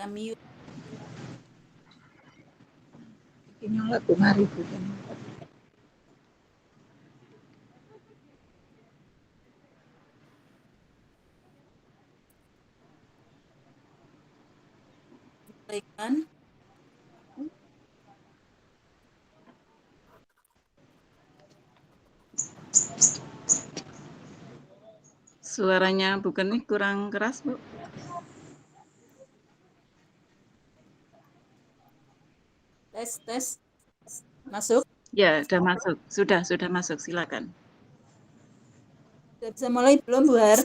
kami Inyong lagu mari Bu. sampaikan. Suaranya bukan nih kurang keras, Bu. Tes. Masuk? Ya, sudah masuk. Sudah masuk. Silakan. Sudah bisa mulai belum, Bu Har?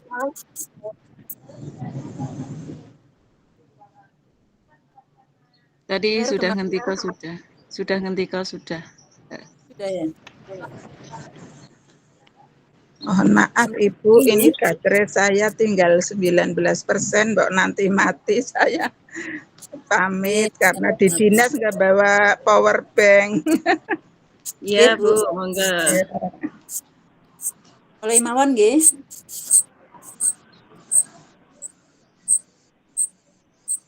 Tadi sudah ngentikal sudah. Sudah ngentikal sudah. Sudah ya. Mohon maaf Ibu, ini baterai saya tinggal 19%, Mbok nanti mati saya. Pamit karena di dinas nggak bawa power bank. Iya, Bu, monggo. Mulai mawon nggih.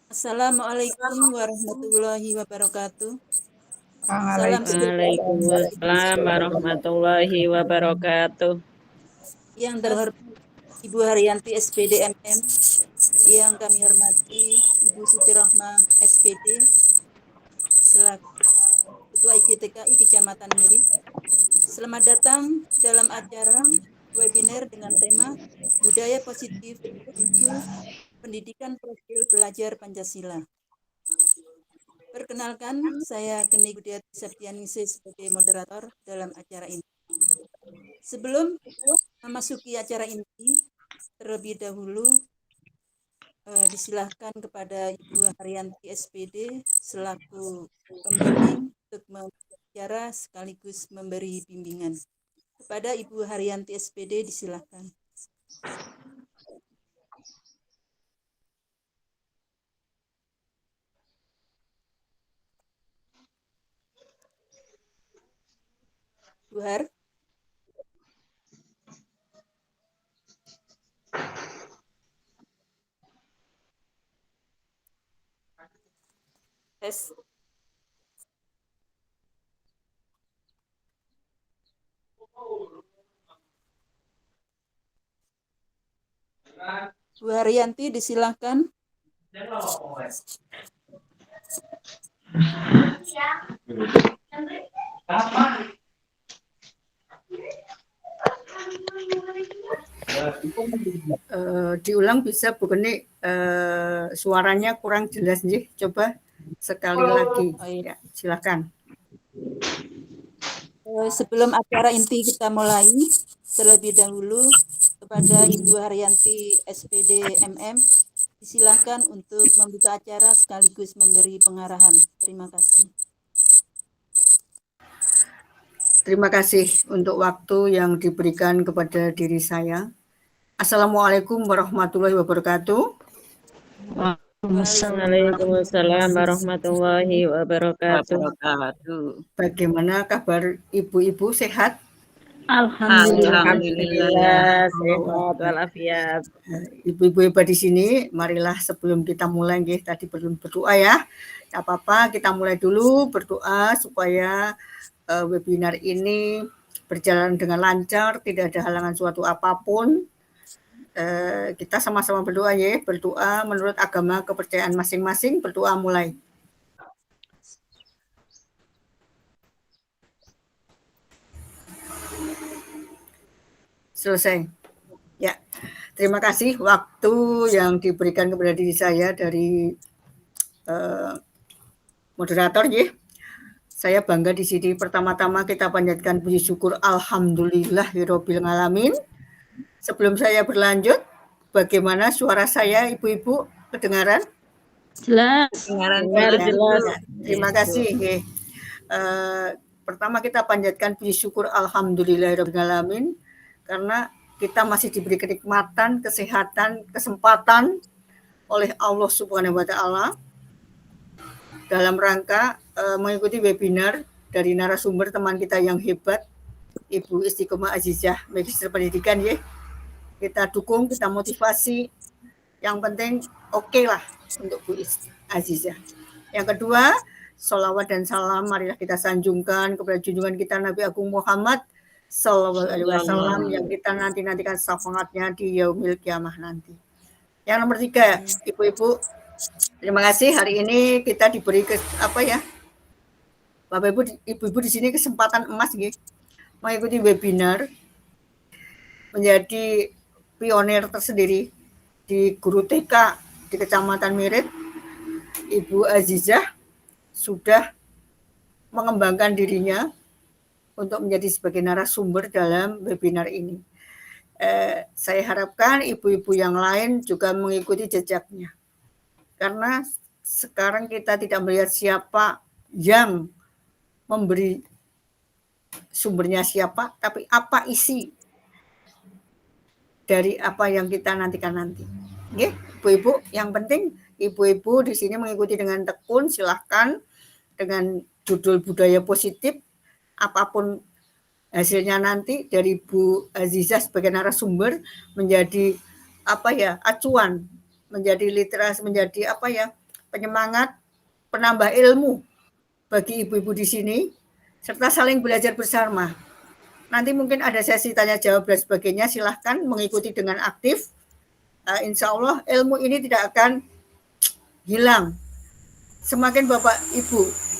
Assalamualaikum warahmatullahi wabarakatuh. Waalaikumsalam warahmatullahi wabarakatuh. Yang terhormat Ibu Haryanti SPD MM, yang kami hormati Ibu Siti Rohmah SPD, selaku Ketua IGTKI Kecamatan Mirip. Selamat datang dalam acara webinar dengan tema Budaya Positif Menuju Pendidikan Profil Pelajar Pancasila. Perkenalkan, saya Geni Gudiati Septianingsih sebagai moderator dalam acara ini. Sebelum memasuki acara inti, terlebih dahulu disilahkan kepada Ibu Haryanti SPD selaku pembimbing untuk membicara sekaligus memberi bimbingan. Kepada Ibu Haryanti SPD disilahkan. Bu Har. Tes. Bu Haryanti disilahkan. Diulang bisa Bu Geni, suaranya kurang jelas nih. Coba sekali lagi. Ya, silakan. Sebelum acara inti kita mulai, terlebih dahulu kepada Ibu Haryanti SPD MM disilahkan untuk membuka acara sekaligus memberi pengarahan. Terima kasih. Terima kasih untuk waktu yang diberikan kepada diri saya. Assalamualaikum warahmatullahi wabarakatuh. Waalaikumsalam warahmatullahi wabarakatuh. Bagaimana kabar ibu-ibu, sehat? Alhamdulillah sehat walafiat. Ibu-ibu hebat di sini, marilah sebelum kita mulai tadi belum berdoa ya. Tidak apa-apa, kita mulai dulu berdoa supaya webinar ini berjalan dengan lancar, tidak ada halangan suatu apapun. Kita sama-sama berdoa ya, berdoa menurut agama kepercayaan masing-masing, berdoa mulai. Selesai. Ya, terima kasih waktu yang diberikan kepada diri saya dari moderator ya. Saya bangga di sini. Pertama-tama kita panjatkan puji syukur alhamdulillahirabbil alamin. Sebelum saya berlanjut, bagaimana suara saya ibu-ibu kedengaran? Jelas. Jelas. Terima kasih. Pertama kita panjatkan puji syukur alhamdulillahirabbil alamin karena kita masih diberi kenikmatan, kesehatan, kesempatan oleh Allah Subhanahu wa taala dalam rangka mengikuti webinar dari narasumber teman kita yang hebat, Ibu Istiqomah Azizah, Magister Pendidikan ya. Kita dukung, kita motivasi Yang penting oke lah untuk Bu Azizah. Yang kedua, sholawat dan salam marilah kita sanjungkan kepada junjungan kita Nabi Agung Muhammad Sallallahu Alaihi Wasallam yang kita nantikan syafaatnya di yaumil kiamah nanti. Yang nomor 3, ibu-ibu, terima kasih hari ini kita diberi Bapak Ibu, ibu-ibu di sini kesempatan emas gitu, mengikuti webinar menjadi pionir tersendiri di guru TK di Kecamatan Mirip. Ibu Azizah sudah mengembangkan dirinya untuk menjadi sebagai narasumber dalam webinar ini. Saya harapkan ibu-ibu yang lain juga mengikuti jejaknya. Karena sekarang kita tidak melihat siapa yang memberi sumbernya siapa, tapi apa isi dari apa yang kita nantikan nanti. Oke, ibu-ibu, yang penting ibu-ibu di sini mengikuti dengan tekun, silahkan dengan judul budaya positif, apapun hasilnya nanti dari Bu Azizah sebagai narasumber menjadi acuan, menjadi literasi, menjadi penyemangat, penambah ilmu bagi ibu-ibu di sini, serta saling belajar bersama. Nanti mungkin ada sesi tanya jawab dan sebagainya, silahkan mengikuti dengan aktif. Insya Allah ilmu ini tidak akan hilang. Semakin Bapak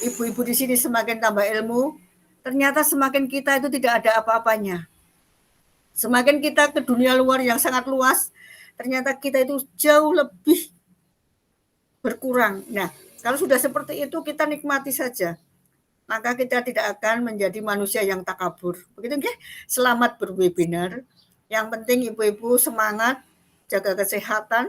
ibu-ibu di sini semakin tambah ilmu, ternyata semakin kita itu tidak ada apa-apanya. Semakin kita ke dunia luar yang sangat luas, ternyata kita itu jauh lebih berkurang. Nah, kalau sudah seperti itu kita nikmati saja. Maka kita tidak akan menjadi manusia yang takabur. Begitu nggih? Selamat berwebinar. Yang penting ibu-ibu semangat, jaga kesehatan,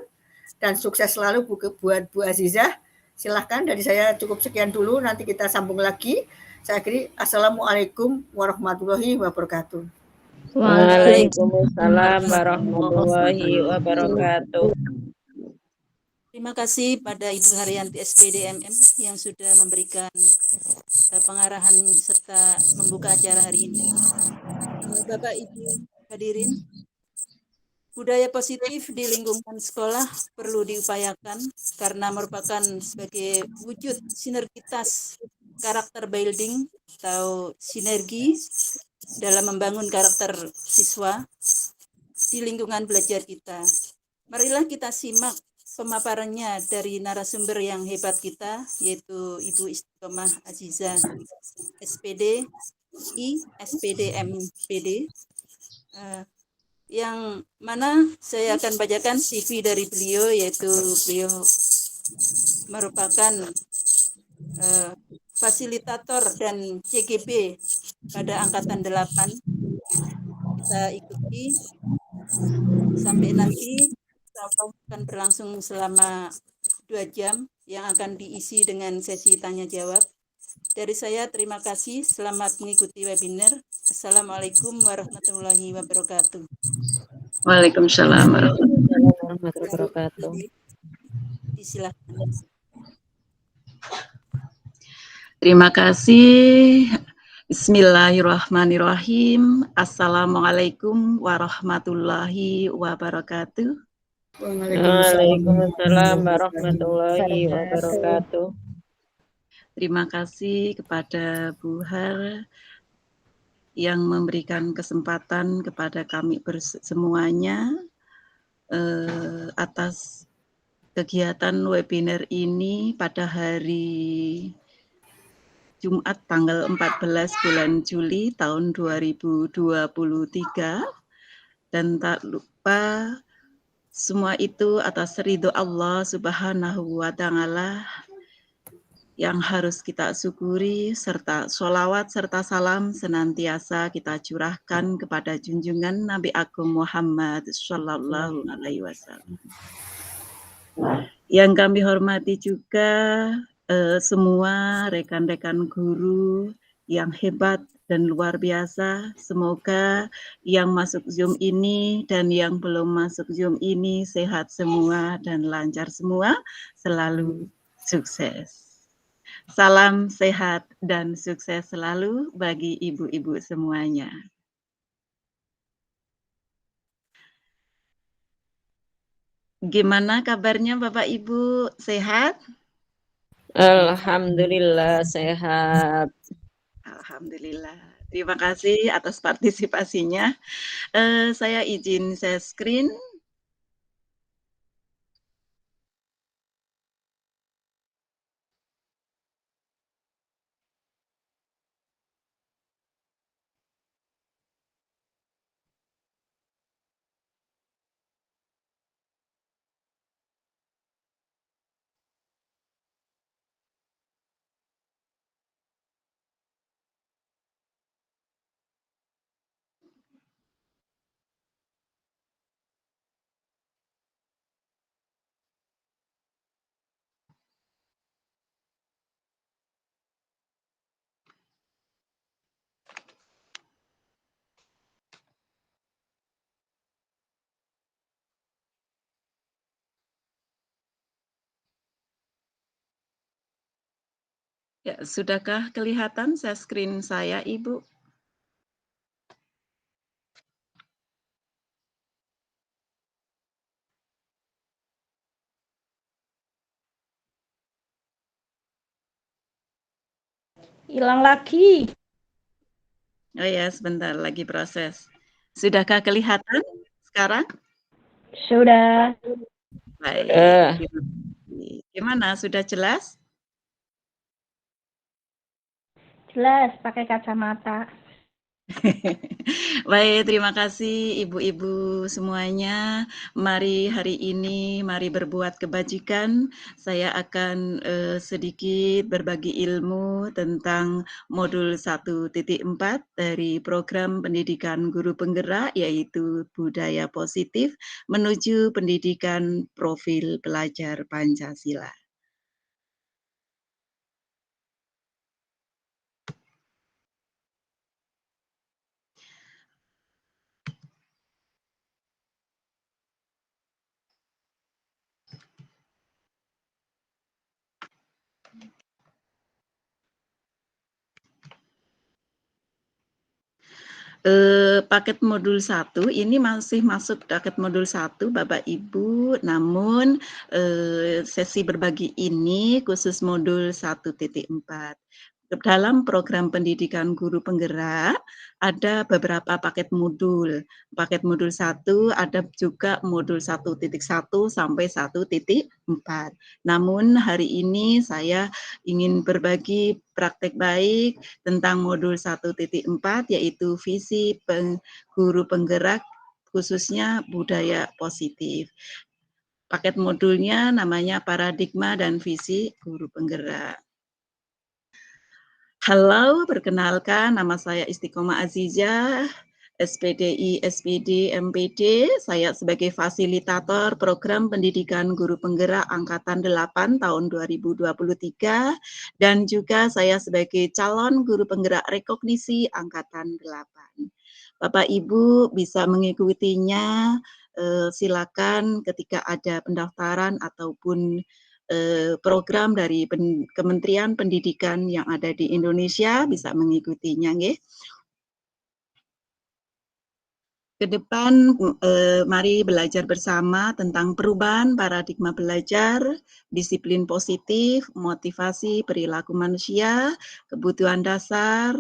dan sukses selalu buat Bu Azizah. Silahkan, dari saya cukup sekian dulu, nanti kita sambung lagi. Saya akhiri, Assalamualaikum warahmatullahi wabarakatuh. Waalaikumsalam warahmatullahi wabarakatuh. Terima kasih pada Ibu Haryanti SPD MM yang sudah memberikan pengarahan serta membuka acara hari ini. Bapak Ibu hadirin, budaya positif di lingkungan sekolah perlu diupayakan karena merupakan sebagai wujud sinergitas karakter building atau sinergi dalam membangun karakter siswa di lingkungan belajar kita. Marilah kita simak pemaparannya dari narasumber yang hebat kita, yaitu Ibu Istiqomah Azizah SPD, SPD MPD, yang mana saya akan bacakan CV dari beliau, yaitu beliau merupakan fasilitator dan CGB pada Angkatan 8. Kita ikuti sampai nanti akan berlangsung selama 2 jam yang akan diisi dengan sesi tanya jawab. Dari saya terima kasih, selamat mengikuti webinar. Assalamualaikum warahmatullahi wabarakatuh. Waalaikumsalam warahmatullahi wabarakatuh. Silakan. Terima kasih. Bismillahirrahmanirrahim. Assalamualaikum warahmatullahi wabarakatuh. Waalaikumsalam warahmatullahi wabarakatuh. Terima kasih kepada Bu Har yang memberikan kesempatan kepada kami semuanya atas kegiatan webinar ini pada hari Jumat tanggal 14 bulan Juli tahun 2023, dan tak lupa semua itu atas ridho Allah Subhanahu wa Ta'ala yang harus kita syukuri, serta sholawat serta salam senantiasa kita curahkan kepada junjungan Nabi Agung Muhammad Sallallahu Alaihi Wasallam. Yang kami hormati juga semua rekan-rekan guru yang hebat dan luar biasa. Semoga yang masuk Zoom ini dan yang belum masuk Zoom ini sehat semua dan lancar semua, selalu sukses. Salam sehat dan sukses selalu bagi ibu-ibu semuanya. Gimana kabarnya Bapak Ibu? Sehat? Alhamdulillah sehat. Alhamdulillah. Terima kasih atas partisipasinya. Saya izin share screen. Ya, sudahkah kelihatan share screen saya, Ibu? Hilang lagi. Oh ya, sebentar lagi proses. Sudahkah kelihatan sekarang? Sudah. Baik. Gimana? Sudah jelas? Jelas, pakai kacamata. Baik, terima kasih ibu-ibu semuanya. Mari hari ini, mari berbuat kebajikan. Saya akan sedikit berbagi ilmu tentang modul 1.4 dari program pendidikan guru penggerak, yaitu budaya positif menuju pendidikan profil pelajar Pancasila. Paket modul 1 ini masih masuk paket modul 1 Bapak Ibu, namun sesi berbagi ini khusus modul 1.4. Dalam program pendidikan guru penggerak ada beberapa paket modul. Paket modul 1 ada juga modul 1.1 sampai 1.4. Namun hari ini saya ingin berbagi praktek baik tentang modul 1.4 yaitu visi guru penggerak khususnya budaya positif. Paket modulnya namanya paradigma dan visi guru penggerak. Halo, perkenalkan nama saya Istiqomah Azizah, SPDI, SPD, MPD. Saya sebagai fasilitator program pendidikan guru penggerak Angkatan 8 tahun 2023 dan juga saya sebagai calon guru penggerak rekognisi Angkatan 8. Bapak Ibu bisa mengikutinya, silakan ketika ada pendaftaran ataupun program dari Kementerian Pendidikan yang ada di Indonesia bisa mengikutinya nggih. Ke depan mari belajar bersama tentang perubahan paradigma belajar, disiplin positif, motivasi perilaku manusia, kebutuhan dasar,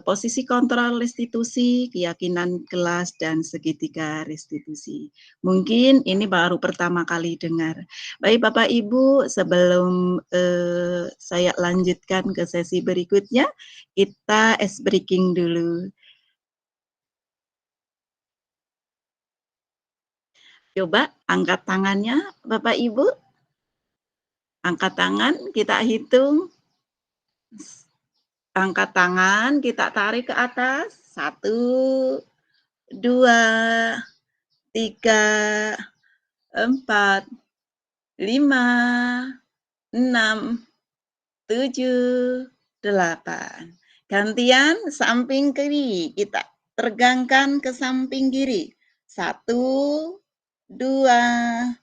posisi kontrol restitusi, keyakinan kelas, dan segitiga restitusi. Mungkin ini baru pertama kali dengar. Baik Bapak Ibu, sebelum saya lanjutkan ke sesi berikutnya, kita ice breaking dulu. Coba angkat tangannya Bapak Ibu. Angkat tangan, kita hitung. Angkat tangan, kita tarik ke atas. 1, 2, 3, 4, 5, 6, 7, 8. Gantian samping kiri, kita tegangkan ke samping kiri. 1, 2,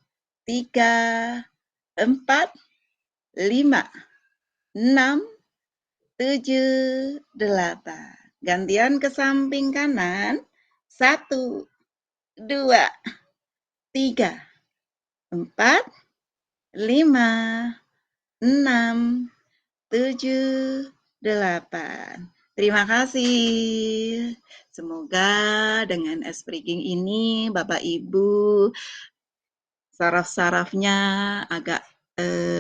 3, 4, 5, 6, 7, 8. Gantian ke samping kanan. 1, 2, 3, 4, 5, 6, 7, 8. Terima kasih. Semoga dengan Espriging ini Bapak Ibu saraf-sarafnya agak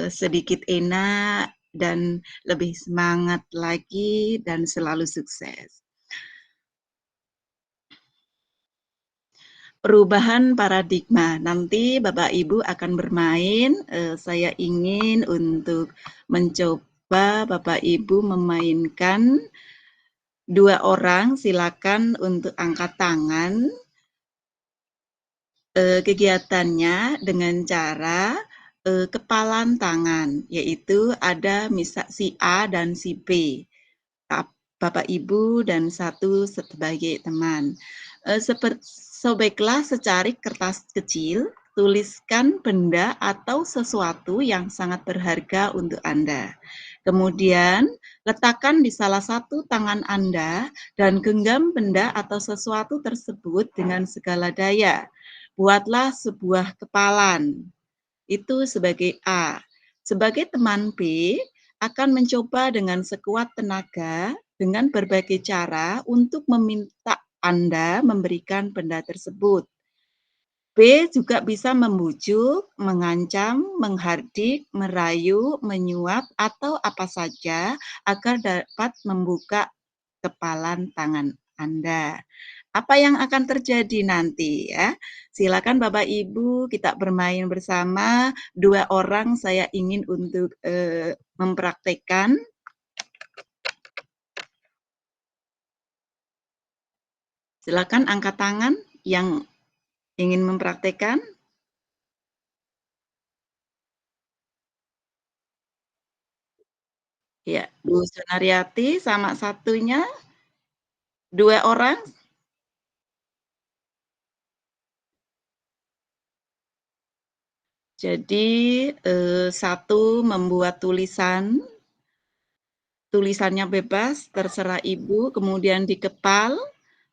sedikit enak dan lebih semangat lagi dan selalu sukses. Perubahan paradigma. Nanti Bapak Ibu akan bermain. Saya ingin untuk mencoba Bapak Ibu memainkan 2 orang. Silakan untuk angkat tangan. Kegiatannya dengan cara kepalan tangan, yaitu ada si A dan si B, Bapak Ibu dan satu sebagai teman. Sobeklah secari kertas kecil, tuliskan benda atau sesuatu yang sangat berharga untuk Anda. Kemudian letakkan di salah satu tangan Anda dan genggam benda atau sesuatu tersebut dengan segala daya. Buatlah sebuah kepalan. Itu sebagai A. Sebagai teman B, akan mencoba dengan sekuat tenaga dengan berbagai cara untuk meminta Anda memberikan benda tersebut. B juga bisa membujuk, mengancam, menghardik, merayu, menyuap, atau apa saja agar dapat membuka kepalan tangan Anda. Apa yang akan terjadi nanti ya? Silakan Bapak Ibu kita bermain bersama. 2 orang saya ingin untuk mempraktekkan. Silakan angkat tangan yang ingin mempraktekkan. Ya, Bu Sunaryati sama satunya 2 orang. Jadi satu membuat tulisannya bebas, terserah Ibu, kemudian dikepal.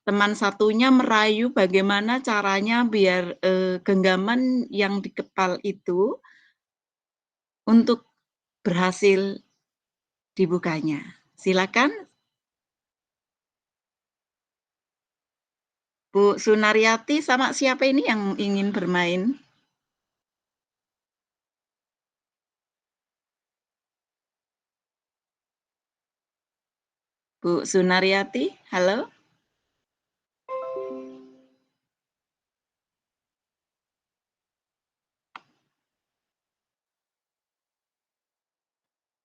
Teman satunya merayu bagaimana caranya biar genggaman yang dikepal itu untuk berhasil dibukanya. Silakan. Bu Sunaryati sama siapa ini yang ingin bermain? Bu Sunaryati, halo?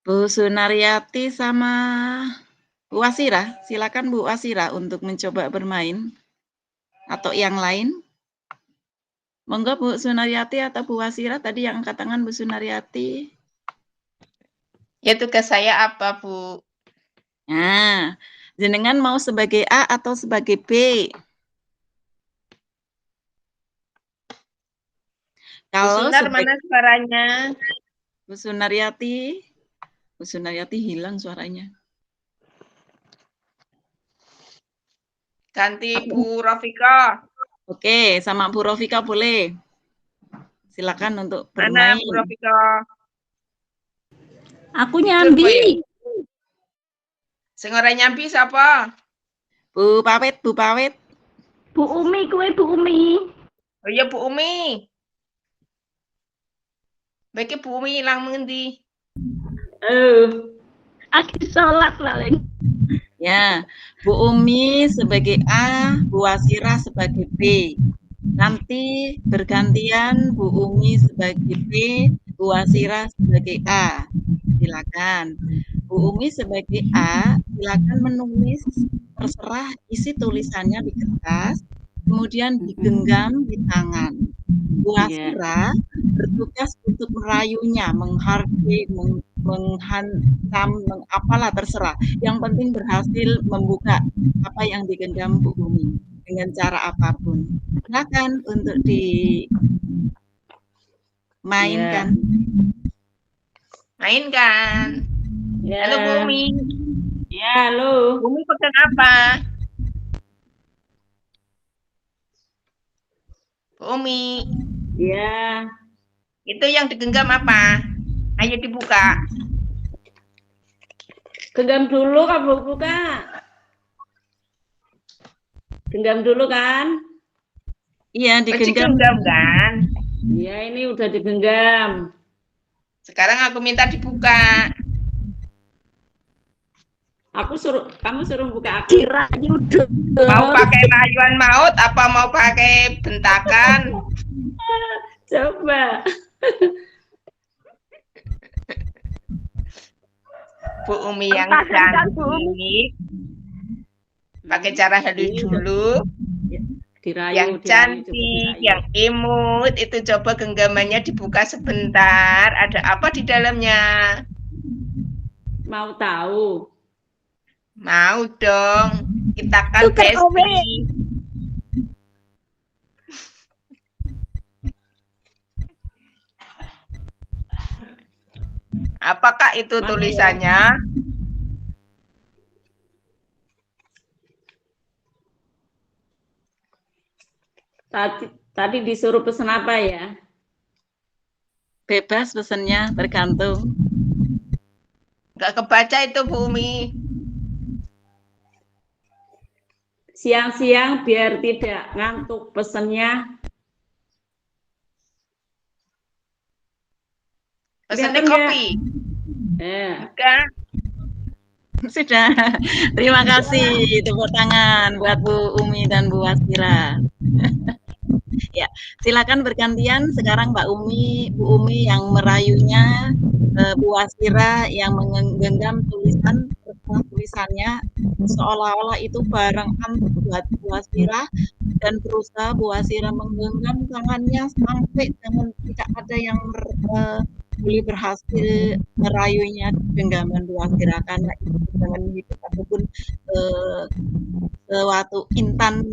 Bu Sunaryati sama Bu Wasira, silakan Bu Wasira untuk mencoba bermain. Atau yang lain? Monggo Bu Sunaryati atau Bu Wasira, tadi yang angkat tangan Bu Sunaryati. Ya tugas saya apa, Bu? Nah, jenengan mau sebagai A atau sebagai B? Kalau Bu Sunar, mana suaranya? Bu Sunaryati hilang suaranya. Ganti Bu Rafika. Oke, sama Bu Rofika boleh. Silakan untuk Mana bermain. Bu Rafika? Aku nyambi. Sing ora nyambi siapa? Bu Pawet. Bu Umi, kue Bu Umi. Oh iya Bu Umi. Baiknya Bu Umi ilang ngendi? Aku sholat paling. Ya, Bu Umi sebagai A, Bu Wasira sebagai B. Nanti bergantian Bu Umi sebagai B, Bu Wasira sebagai A. Silakan. Bu Umi sebagai A, silakan menulis, terserah isi tulisannya di kertas, kemudian digenggam di tangan. Bu Wasira bertugas untuk merayunya, menghardik, menghantam, apalah terserah. Yang penting berhasil membuka apa yang digenggam Bu Umi dengan cara apapun. Silakan untuk dimainkan. Mainkan. Ya. Halo Bu Umi. Ya, halo. Bu Umi pegang apa? Bu Umi. Ya. Itu yang digenggam apa? Ayo dibuka. Genggam dulu Kak buka. Genggam dulu kan? Iya, digenggam. Digenggam kan? Iya, ini udah digenggam. Sekarang aku minta dibuka. Kamu suruh buka aku. Dirayu dong. Mau pakai rayuan maut apa mau pakai bentakan? Coba. Bu Umi yang Bentakan, Bu cantik. Pakai cara halus dulu. Dirayu, Yang dirayu, cantik, coba dirayu. yang imut, itu coba genggamannya dibuka sebentar. Ada apa di dalamnya? Mau tahu? Mau dong. Kita kan Tuker bestie. Apakah itu Mana tulisannya? Tadi disuruh pesen apa ya? Bebas pesennya, tergantung. Nggak kebaca itu Bu Umi. Siang-siang biar tidak ngantuk pesennya. Pesennya Kelihatan kopi. Bukan. Sudah. Terima kasih. Tepuk tangan buat Bu Umi dan Bu Wasira. Ya, silakan bergantian. Sekarang Bu Umi yang merayunya, Bu Wasira yang menggenggam tulisannya seolah-olah itu barang antik buat Bu Wasira dan berusaha Bu Wasira menggenggam tangannya sampai dengan tidak ada yang boleh berhasil merayunya genggaman Bu Wasira karena itu jangan hidup ataupun suatu intan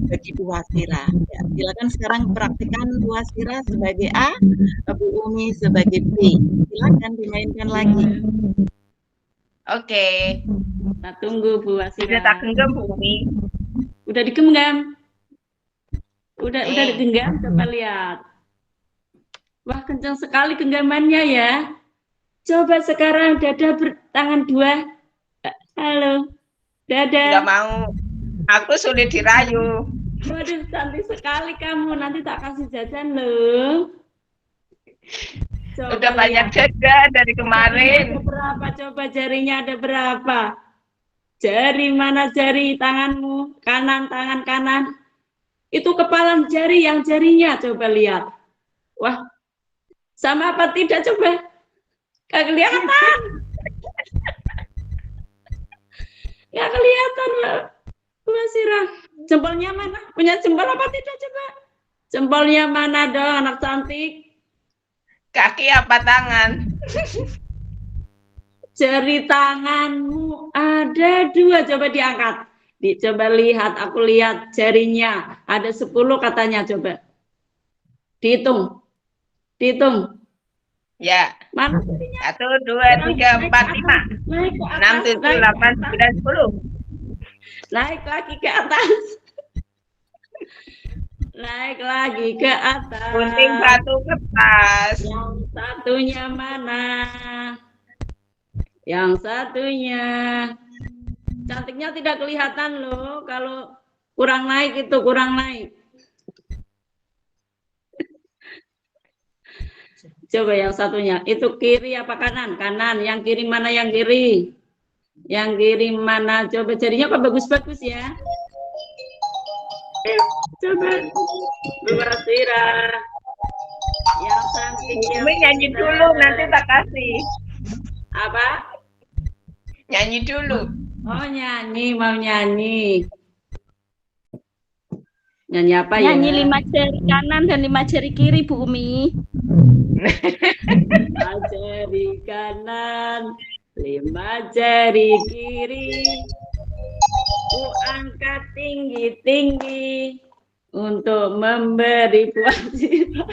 bagi Bu Wasira. Ya, silakan sekarang praktikkan Bu Wasira sebagai A, Bu Umi sebagai B. Silakan dimainkan lagi. Oke. Kita tunggu Bu Wasira. Sudah tak genggam Bu Umi. Udah digenggam. Udah digenggam, coba lihat. Wah, kencang sekali genggamannya ya. Coba sekarang dada tangan dua. Halo. Dada. Nggak mau. Aku sulit dirayu. Waduh, cantik sekali kamu. Nanti tak kasih jajan loh. Coba Udah banyak lihat. dada dari kemarin. Ada berapa? Coba jarinya ada berapa? Jari mana jari tanganmu? Kanan, tangan kanan. Itu kepalan jari yang jarinya. Coba lihat. Wah, sama apa tidak? Coba. Gak kelihatan. Gak kelihatan, Bu Wasira. Jempolnya mana? Punya jempol apa tidak? Coba. Jempolnya mana dong, anak cantik? Kaki apa tangan? Jari tanganmu ada 2, coba diangkat. Coba lihat, aku lihat jarinya. Ada 10 katanya, coba. Dihitung. Dihitung. Ya. Mana jarinya? 1, 2, 3, 4, 5. Naik ke 6, atas. 7, 8, 9, 10. Naik lagi ke atas. Naik lagi ke atas. Gunting batu kertas. Yang satunya mana? Yang satunya. Cantiknya tidak kelihatan loh. Kalau kurang naik itu kurang naik. Coba yang satunya. Itu kiri apa kanan? Kanan. Yang kiri mana yang kiri? Yang kiri mana? Coba jadinya kok bagus-bagus ya. Coba. Bu Wasira. Yang cantik. Umi nyanyi dulu, nanti tak kasih. Apa? Nyanyi dulu. Oh nyanyi, mau nyanyi. Nyanyi apa ya? Nyanyi 5 jari kanan dan 5 jari kiri, Bu Umi. 5 jari kanan, 5 jari kiri. Ku angkat tinggi-tinggi untuk memberi kewajiban.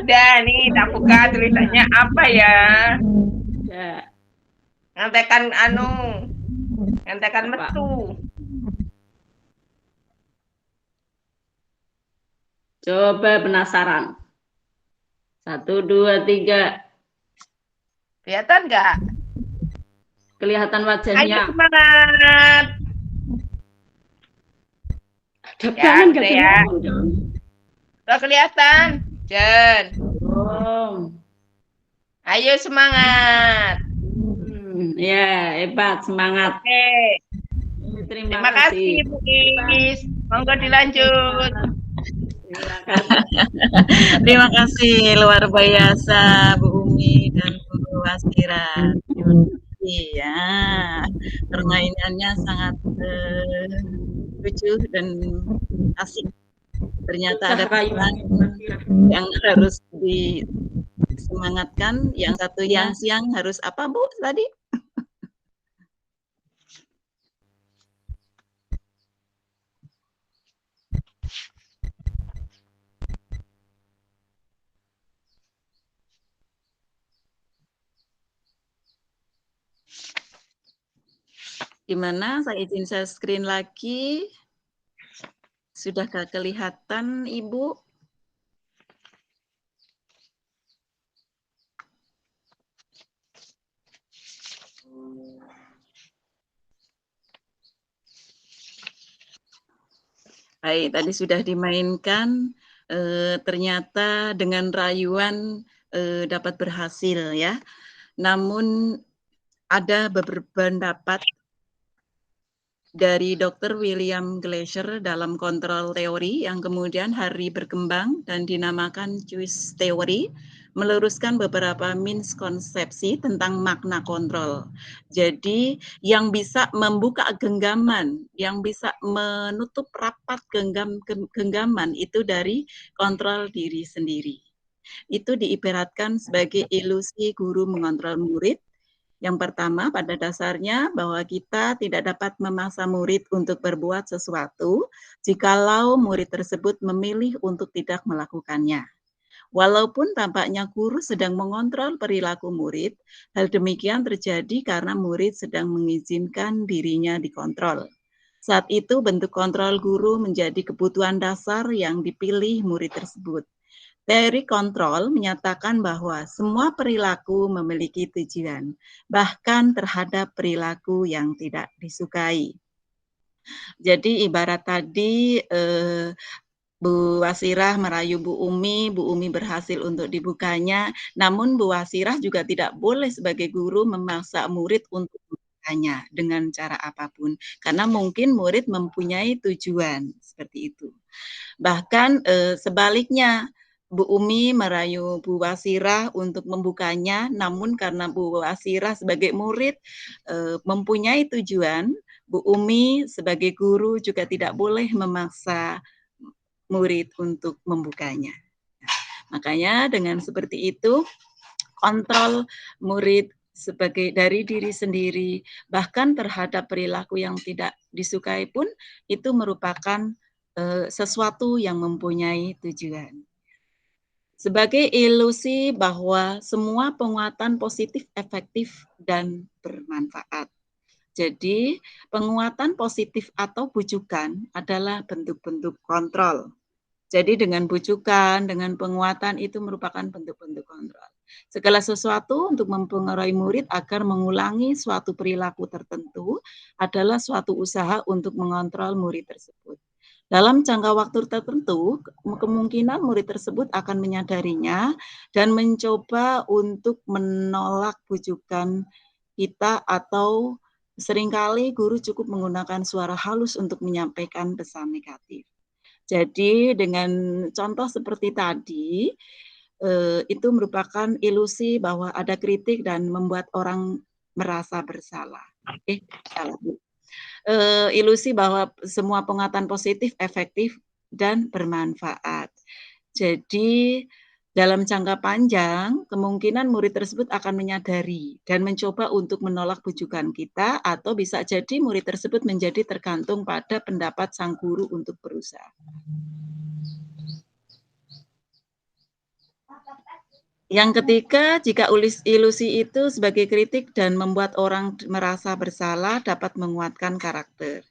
Udah nih, tak buka tulisannya apa ya? Ya, Ngantekan ngantekan Apa? metu. Coba penasaran. 1, 2, 3. Kelihatan nggak? Kelihatan Ayo wajahnya. semangat. Ada Ya, tangan nggak udah ya. kelihatan dong. Udah kelihatan, Jen. Oh. Ayo semangat. Ya, hebat, semangat. Oke. Terima kasih, Bu Is. Monggo dilanjut. Terima kasih luar biasa Bu Umi dan Bu Wasira. Iya, permainannya sangat lucu dan asik. Ternyata ada pesan yang harus disemangatkan. Yang satu yang siang harus apa Bu tadi? Gimana? Saya izin share screen lagi. Sudah kelihatan, Ibu? Baik, tadi sudah dimainkan. Ternyata dengan rayuan dapat berhasil ya. Namun ada beberapa pendapat dari Dr. William Glasser dalam kontrol teori yang kemudian hari berkembang dan dinamakan choice theory, meluruskan beberapa miskonsepsi tentang makna kontrol. Jadi yang bisa membuka genggaman, yang bisa menutup rapat genggaman itu dari kontrol diri sendiri. Itu diibaratkan sebagai ilusi guru mengontrol murid. Yang pertama, pada dasarnya bahwa kita tidak dapat memaksa murid untuk berbuat sesuatu jikalau murid tersebut memilih untuk tidak melakukannya. Walaupun tampaknya guru sedang mengontrol perilaku murid, hal demikian terjadi karena murid sedang mengizinkan dirinya dikontrol. Saat itu bentuk kontrol guru menjadi kebutuhan dasar yang dipilih murid tersebut. Teori kontrol menyatakan bahwa semua perilaku memiliki tujuan, bahkan terhadap perilaku yang tidak disukai. Jadi ibarat tadi Bu Wasirah merayu Bu Umi berhasil untuk dibukanya, namun Bu Wasirah juga tidak boleh sebagai guru memaksa murid untuk membukanya dengan cara apapun, karena mungkin murid mempunyai tujuan seperti itu. Bahkan sebaliknya, Bu Umi merayu Bu Wasirah untuk membukanya, namun karena Bu Wasirah sebagai murid mempunyai tujuan, Bu Umi sebagai guru juga tidak boleh memaksa murid untuk membukanya. Makanya dengan seperti itu, kontrol murid sebagai dari diri sendiri, bahkan terhadap perilaku yang tidak disukai pun, itu merupakan sesuatu yang mempunyai tujuan. Sebagai ilusi bahwa semua penguatan positif efektif dan bermanfaat. Jadi, penguatan positif atau bujukan adalah bentuk-bentuk kontrol. Jadi dengan bujukan, dengan penguatan itu merupakan bentuk-bentuk kontrol. Segala sesuatu untuk mempengaruhi murid agar mengulangi suatu perilaku tertentu adalah suatu usaha untuk mengontrol murid tersebut. Dalam jangka waktu tertentu, kemungkinan murid tersebut akan menyadarinya dan mencoba untuk menolak bujukan kita, atau seringkali guru cukup menggunakan suara halus untuk menyampaikan pesan negatif. Jadi dengan contoh seperti tadi, itu merupakan ilusi bahwa ada kritik dan membuat orang merasa bersalah. Salah Bu. Ilusi bahwa semua penguatan positif efektif dan bermanfaat. Jadi dalam jangka panjang, kemungkinan murid tersebut akan menyadari dan mencoba untuk menolak bujukan kita, atau bisa jadi murid tersebut menjadi tergantung pada pendapat sang guru untuk berusaha. Yang ketiga, jika ilusi itu sebagai kritik dan membuat orang merasa bersalah, dapat menguatkan karakter.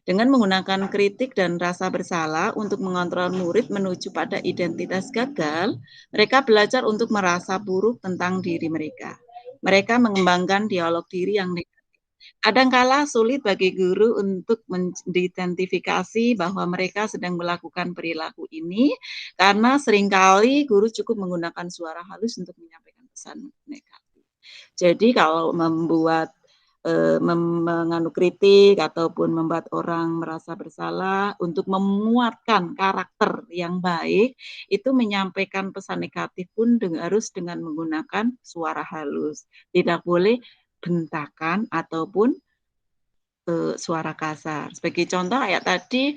Dengan menggunakan kritik dan rasa bersalah untuk mengontrol murid menuju pada identitas gagal, mereka belajar untuk merasa buruk tentang diri mereka. Mereka mengembangkan dialog diri yang negatif. Kadangkala sulit bagi guru untuk mengidentifikasi bahwa mereka sedang melakukan perilaku ini karena seringkali guru cukup menggunakan suara halus untuk menyampaikan pesan negatif. Jadi kalau membuat mengandung kritik ataupun membuat orang merasa bersalah untuk memuatkan karakter yang baik, itu menyampaikan pesan negatif pun harus dengan menggunakan suara halus. Tidak boleh bentakan ataupun suara kasar. Sebagai contoh kayak tadi,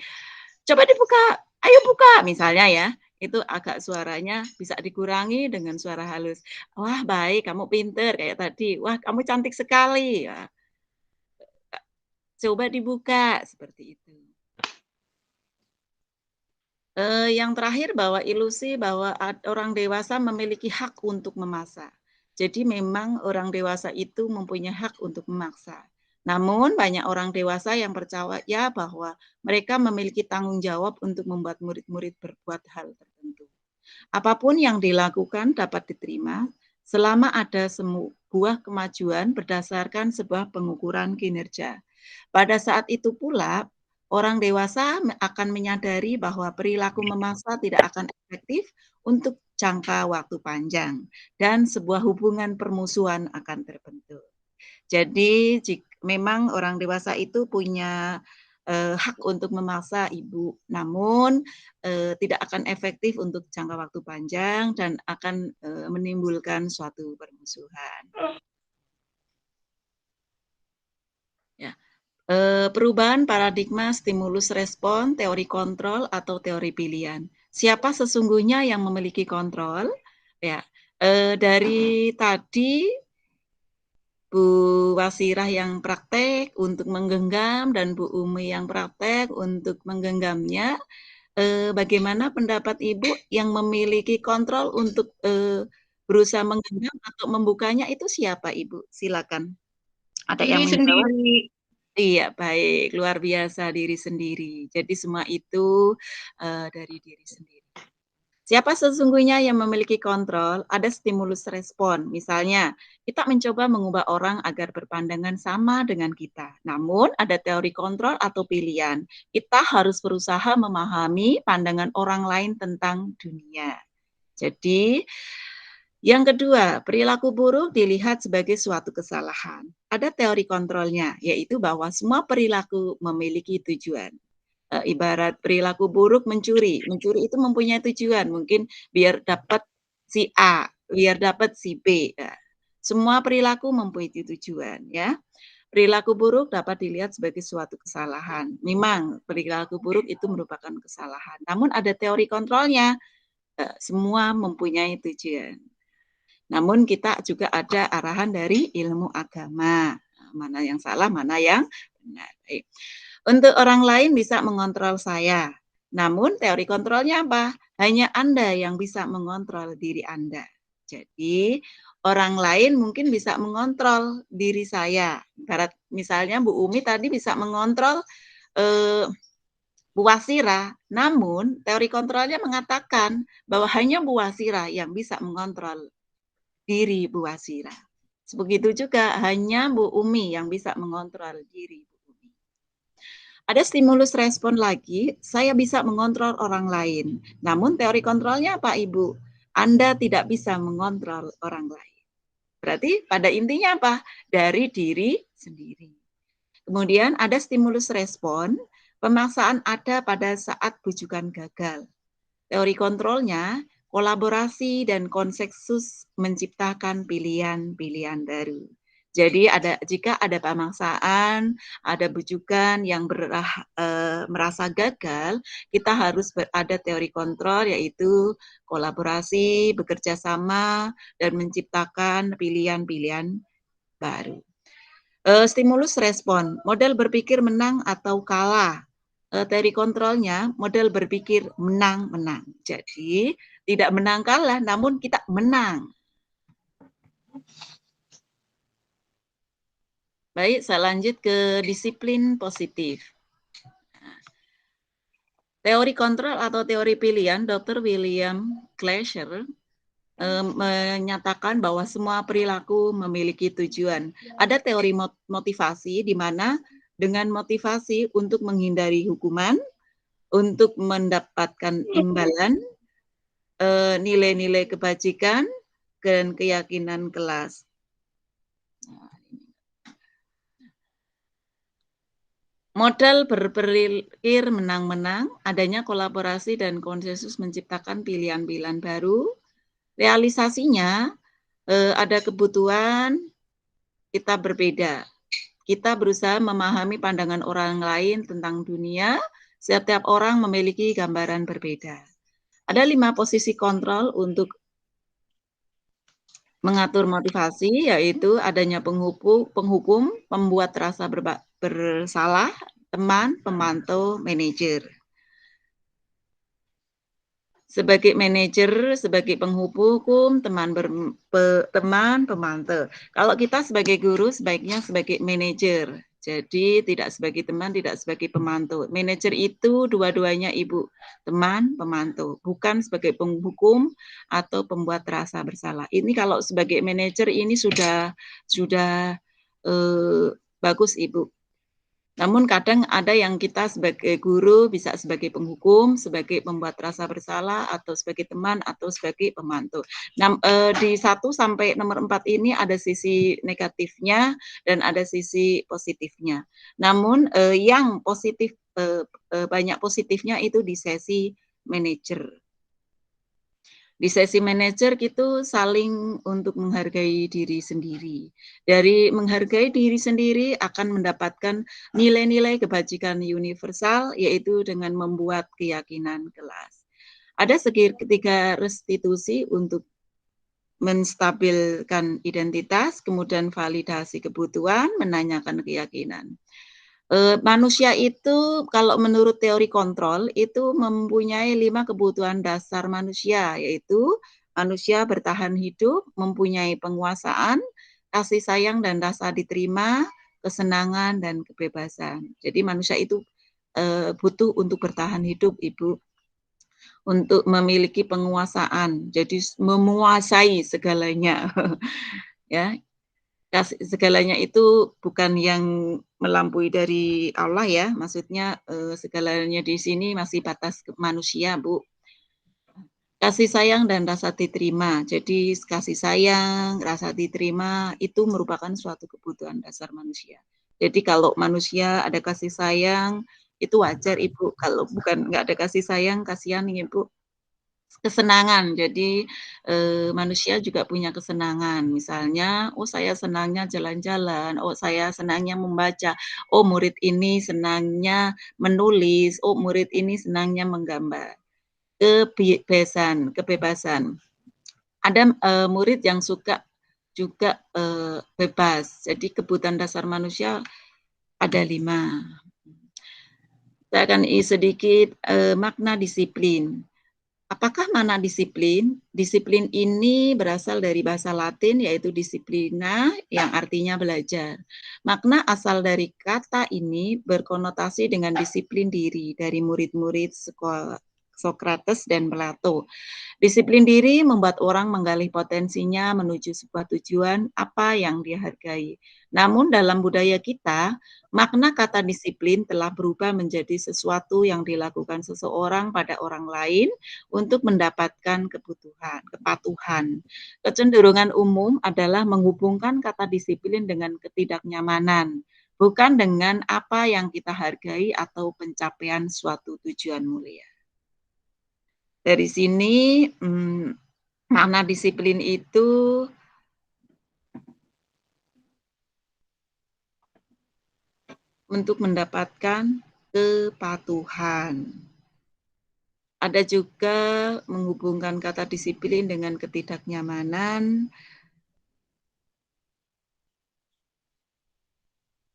coba dibuka, ayo buka, misalnya ya. Itu agak suaranya bisa dikurangi dengan suara halus. Wah baik, kamu pinter kayak tadi. Wah kamu cantik sekali. Ya. Coba dibuka seperti itu. Yang terakhir bahwa ilusi bahwa orang dewasa memiliki hak untuk memaksa. Jadi memang orang dewasa itu mempunyai hak untuk memaksa. Namun banyak orang dewasa yang percaya bahwa mereka memiliki tanggung jawab untuk membuat murid-murid berbuat hal tertentu. Apapun yang dilakukan dapat diterima selama ada sebuah kemajuan berdasarkan sebuah pengukuran kinerja. Pada saat itu pula, orang dewasa akan menyadari bahwa perilaku memaksa tidak akan efektif untuk jangka waktu panjang dan sebuah hubungan permusuhan akan terbentuk. Jadi memang orang dewasa itu punya hak untuk memaksa ibu, namun tidak akan efektif untuk jangka waktu panjang dan akan menimbulkan suatu permusuhan. Ya. Perubahan paradigma stimulus respon, teori kontrol atau teori pilihan. Siapa sesungguhnya yang memiliki kontrol? Ya, dari tadi Bu Wasirah yang praktek untuk menggenggam dan Bu Umi yang praktek untuk menggenggamnya. Bagaimana pendapat Ibu yang memiliki kontrol untuk berusaha menggenggam atau membukanya itu siapa Ibu? Silakan. Ada yang menjawab? Sendiri. Iya, baik. Luar biasa diri sendiri. Jadi semua itu dari diri sendiri. Siapa sesungguhnya yang memiliki kontrol? Ada stimulus respon. Misalnya, kita mencoba mengubah orang agar berpandangan sama dengan kita. Namun, ada teori kontrol atau pilihan. Kita harus berusaha memahami pandangan orang lain tentang dunia. Jadi, yang kedua, perilaku buruk dilihat sebagai suatu kesalahan. Ada teori kontrolnya, yaitu bahwa semua perilaku memiliki tujuan. Ibarat perilaku buruk mencuri. Mencuri itu mempunyai tujuan, mungkin biar dapat si A, biar dapat si B. Ya. Semua perilaku mempunyai tujuan, ya. Perilaku buruk dapat dilihat sebagai suatu kesalahan. Memang perilaku buruk itu merupakan kesalahan. Namun ada teori kontrolnya. Semua mempunyai tujuan. Namun kita juga ada arahan dari ilmu agama. Mana yang salah, mana yang benar. Untuk orang lain bisa mengontrol saya. Namun teori kontrolnya apa? Hanya Anda yang bisa mengontrol diri Anda. Jadi orang lain mungkin bisa mengontrol diri saya. Ibarat misalnya Bu Umi tadi bisa mengontrol Bu Wasirah. Namun teori kontrolnya mengatakan bahwa hanya Bu Wasirah yang bisa mengontrol diri Bu Wasirah. Begitu juga hanya Bu Umi yang bisa mengontrol diri Bu Umi. Ada stimulus respon lagi, saya bisa mengontrol orang lain. Namun teori kontrolnya apa Ibu? Anda tidak bisa mengontrol orang lain. Berarti pada intinya apa? Dari diri sendiri. Kemudian ada stimulus respon, pemaksaan ada pada saat bujukan gagal. Teori kontrolnya, kolaborasi dan konsensus menciptakan pilihan-pilihan baru. Jadi jika ada pemaksaan, ada bujukan yang merasa gagal, kita harus ada teori kontrol yaitu kolaborasi, bekerja sama, dan menciptakan pilihan-pilihan baru. Stimulus respon, model berpikir menang atau kalah. Teori kontrolnya model berpikir menang-menang. Jadi tidak menang kalah, namun kita menang. Baik, saya lanjut ke disiplin positif. Teori kontrol atau teori pilihan, Dr. William Glasser menyatakan bahwa semua perilaku memiliki tujuan. Ada teori motivasi di mana dengan motivasi untuk menghindari hukuman, untuk mendapatkan imbalan, nilai-nilai kebajikan, dan keyakinan kelas. Modal berpikir menang-menang, adanya kolaborasi dan konsensus menciptakan pilihan-pilihan baru. Realisasinya, ada kebutuhan, kita berbeda. Kita berusaha memahami pandangan orang lain tentang dunia, setiap orang memiliki gambaran berbeda. Ada 5 posisi kontrol untuk mengatur motivasi, yaitu adanya penghukum, pembuat rasa bersalah, teman, pemantau, manajer. Sebagai manajer, sebagai penghukum, teman, pemantau. Kalau kita sebagai guru, sebaiknya sebagai manajer. Jadi tidak sebagai teman, tidak sebagai pemantau. Manajer itu dua-duanya ibu, teman, pemantau. Bukan sebagai penghukum atau pembuat rasa bersalah. Ini kalau sebagai manajer ini sudah bagus ibu. Namun kadang ada yang kita sebagai guru bisa sebagai penghukum, sebagai pembuat rasa bersalah, atau sebagai teman, atau sebagai pemantau. Nah, di 1 sampai nomor 4 ini ada sisi negatifnya dan ada sisi positifnya. Namun yang positif, banyak positifnya itu di sesi manajer. Di sesi manajer itu saling untuk menghargai diri sendiri. Dari menghargai diri sendiri akan mendapatkan nilai-nilai kebajikan universal, yaitu dengan membuat keyakinan kelas. Ada segitiga restitusi untuk menstabilkan identitas, kemudian validasi kebutuhan, menanyakan keyakinan. Manusia itu kalau menurut teori kontrol itu mempunyai 5 kebutuhan dasar manusia, yaitu manusia bertahan hidup, mempunyai penguasaan, kasih sayang dan rasa diterima, kesenangan dan kebebasan. Jadi manusia itu butuh untuk bertahan hidup, Ibu, untuk memiliki penguasaan, jadi menguasai segalanya. Ya, segalanya itu bukan yang melampaui dari Allah ya, maksudnya segalanya di sini masih batas manusia, Bu. Kasih sayang dan rasa diterima. Jadi kasih sayang, rasa diterima itu merupakan suatu kebutuhan dasar manusia. Jadi kalau manusia ada kasih sayang, itu wajar Ibu. Kalau bukan nggak ada kasih sayang, kasihan Ibu. Kesenangan, jadi manusia juga punya kesenangan. Misalnya, oh saya senangnya jalan-jalan, oh saya senangnya membaca, oh murid ini senangnya menulis, oh murid ini senangnya menggambar. Kebebasan. Ada murid yang suka juga bebas. Jadi kebutuhan dasar manusia ada 5. Saya akan sedikit makna disiplin. Apakah makna disiplin? Disiplin ini berasal dari bahasa Latin yaitu disiplina yang artinya belajar. Makna asal dari kata ini berkonotasi dengan disiplin diri dari murid-murid sekolah Sokrates dan Plato. Disiplin diri membuat orang menggali potensinya menuju sebuah tujuan apa yang dihargai. Namun dalam budaya kita, makna kata disiplin telah berubah menjadi sesuatu yang dilakukan seseorang pada orang lain untuk mendapatkan kepatuhan. Kecenderungan umum adalah menghubungkan kata disiplin dengan ketidaknyamanan, bukan dengan apa yang kita hargai atau pencapaian suatu tujuan mulia. Dari sini makna disiplin itu untuk mendapatkan kepatuhan. Ada juga menghubungkan kata disiplin dengan ketidaknyamanan.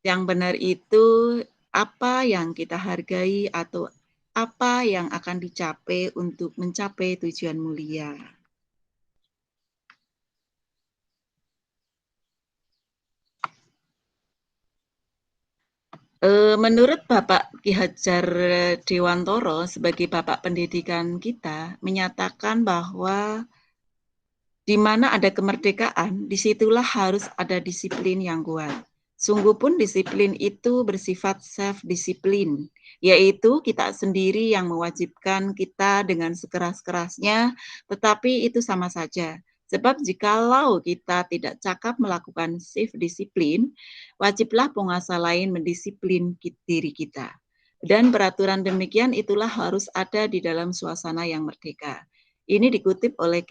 Yang benar itu apa yang kita hargai atau apa yang akan dicapai untuk mencapai tujuan mulia. Menurut Bapak Ki Hajar Dewantoro sebagai Bapak Pendidikan kita menyatakan bahwa di mana ada kemerdekaan, disitulah harus ada disiplin yang kuat. Sungguh pun disiplin itu bersifat self-disiplin, yaitu kita sendiri yang mewajibkan kita dengan sekeras-kerasnya, tetapi itu sama saja. Sebab jikalau kita tidak cakap melakukan self-disiplin, wajiblah penguasa lain mendisiplin diri kita. Dan peraturan demikian itulah harus ada di dalam suasana yang merdeka. Ini dikutip oleh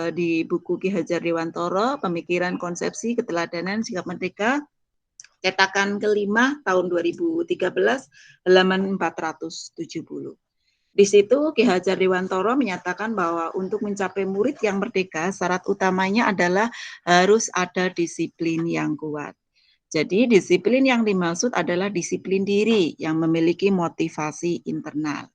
di buku Ki Hajar Dewantoro, Pemikiran Konsepsi Keteladanan Sikap Merdeka, cetakan kelima tahun 2013, halaman 470. Di situ Ki Hajar Dewantoro menyatakan bahwa untuk mencapai murid yang merdeka, syarat utamanya adalah harus ada disiplin yang kuat. Jadi disiplin yang dimaksud adalah disiplin diri yang memiliki motivasi internal.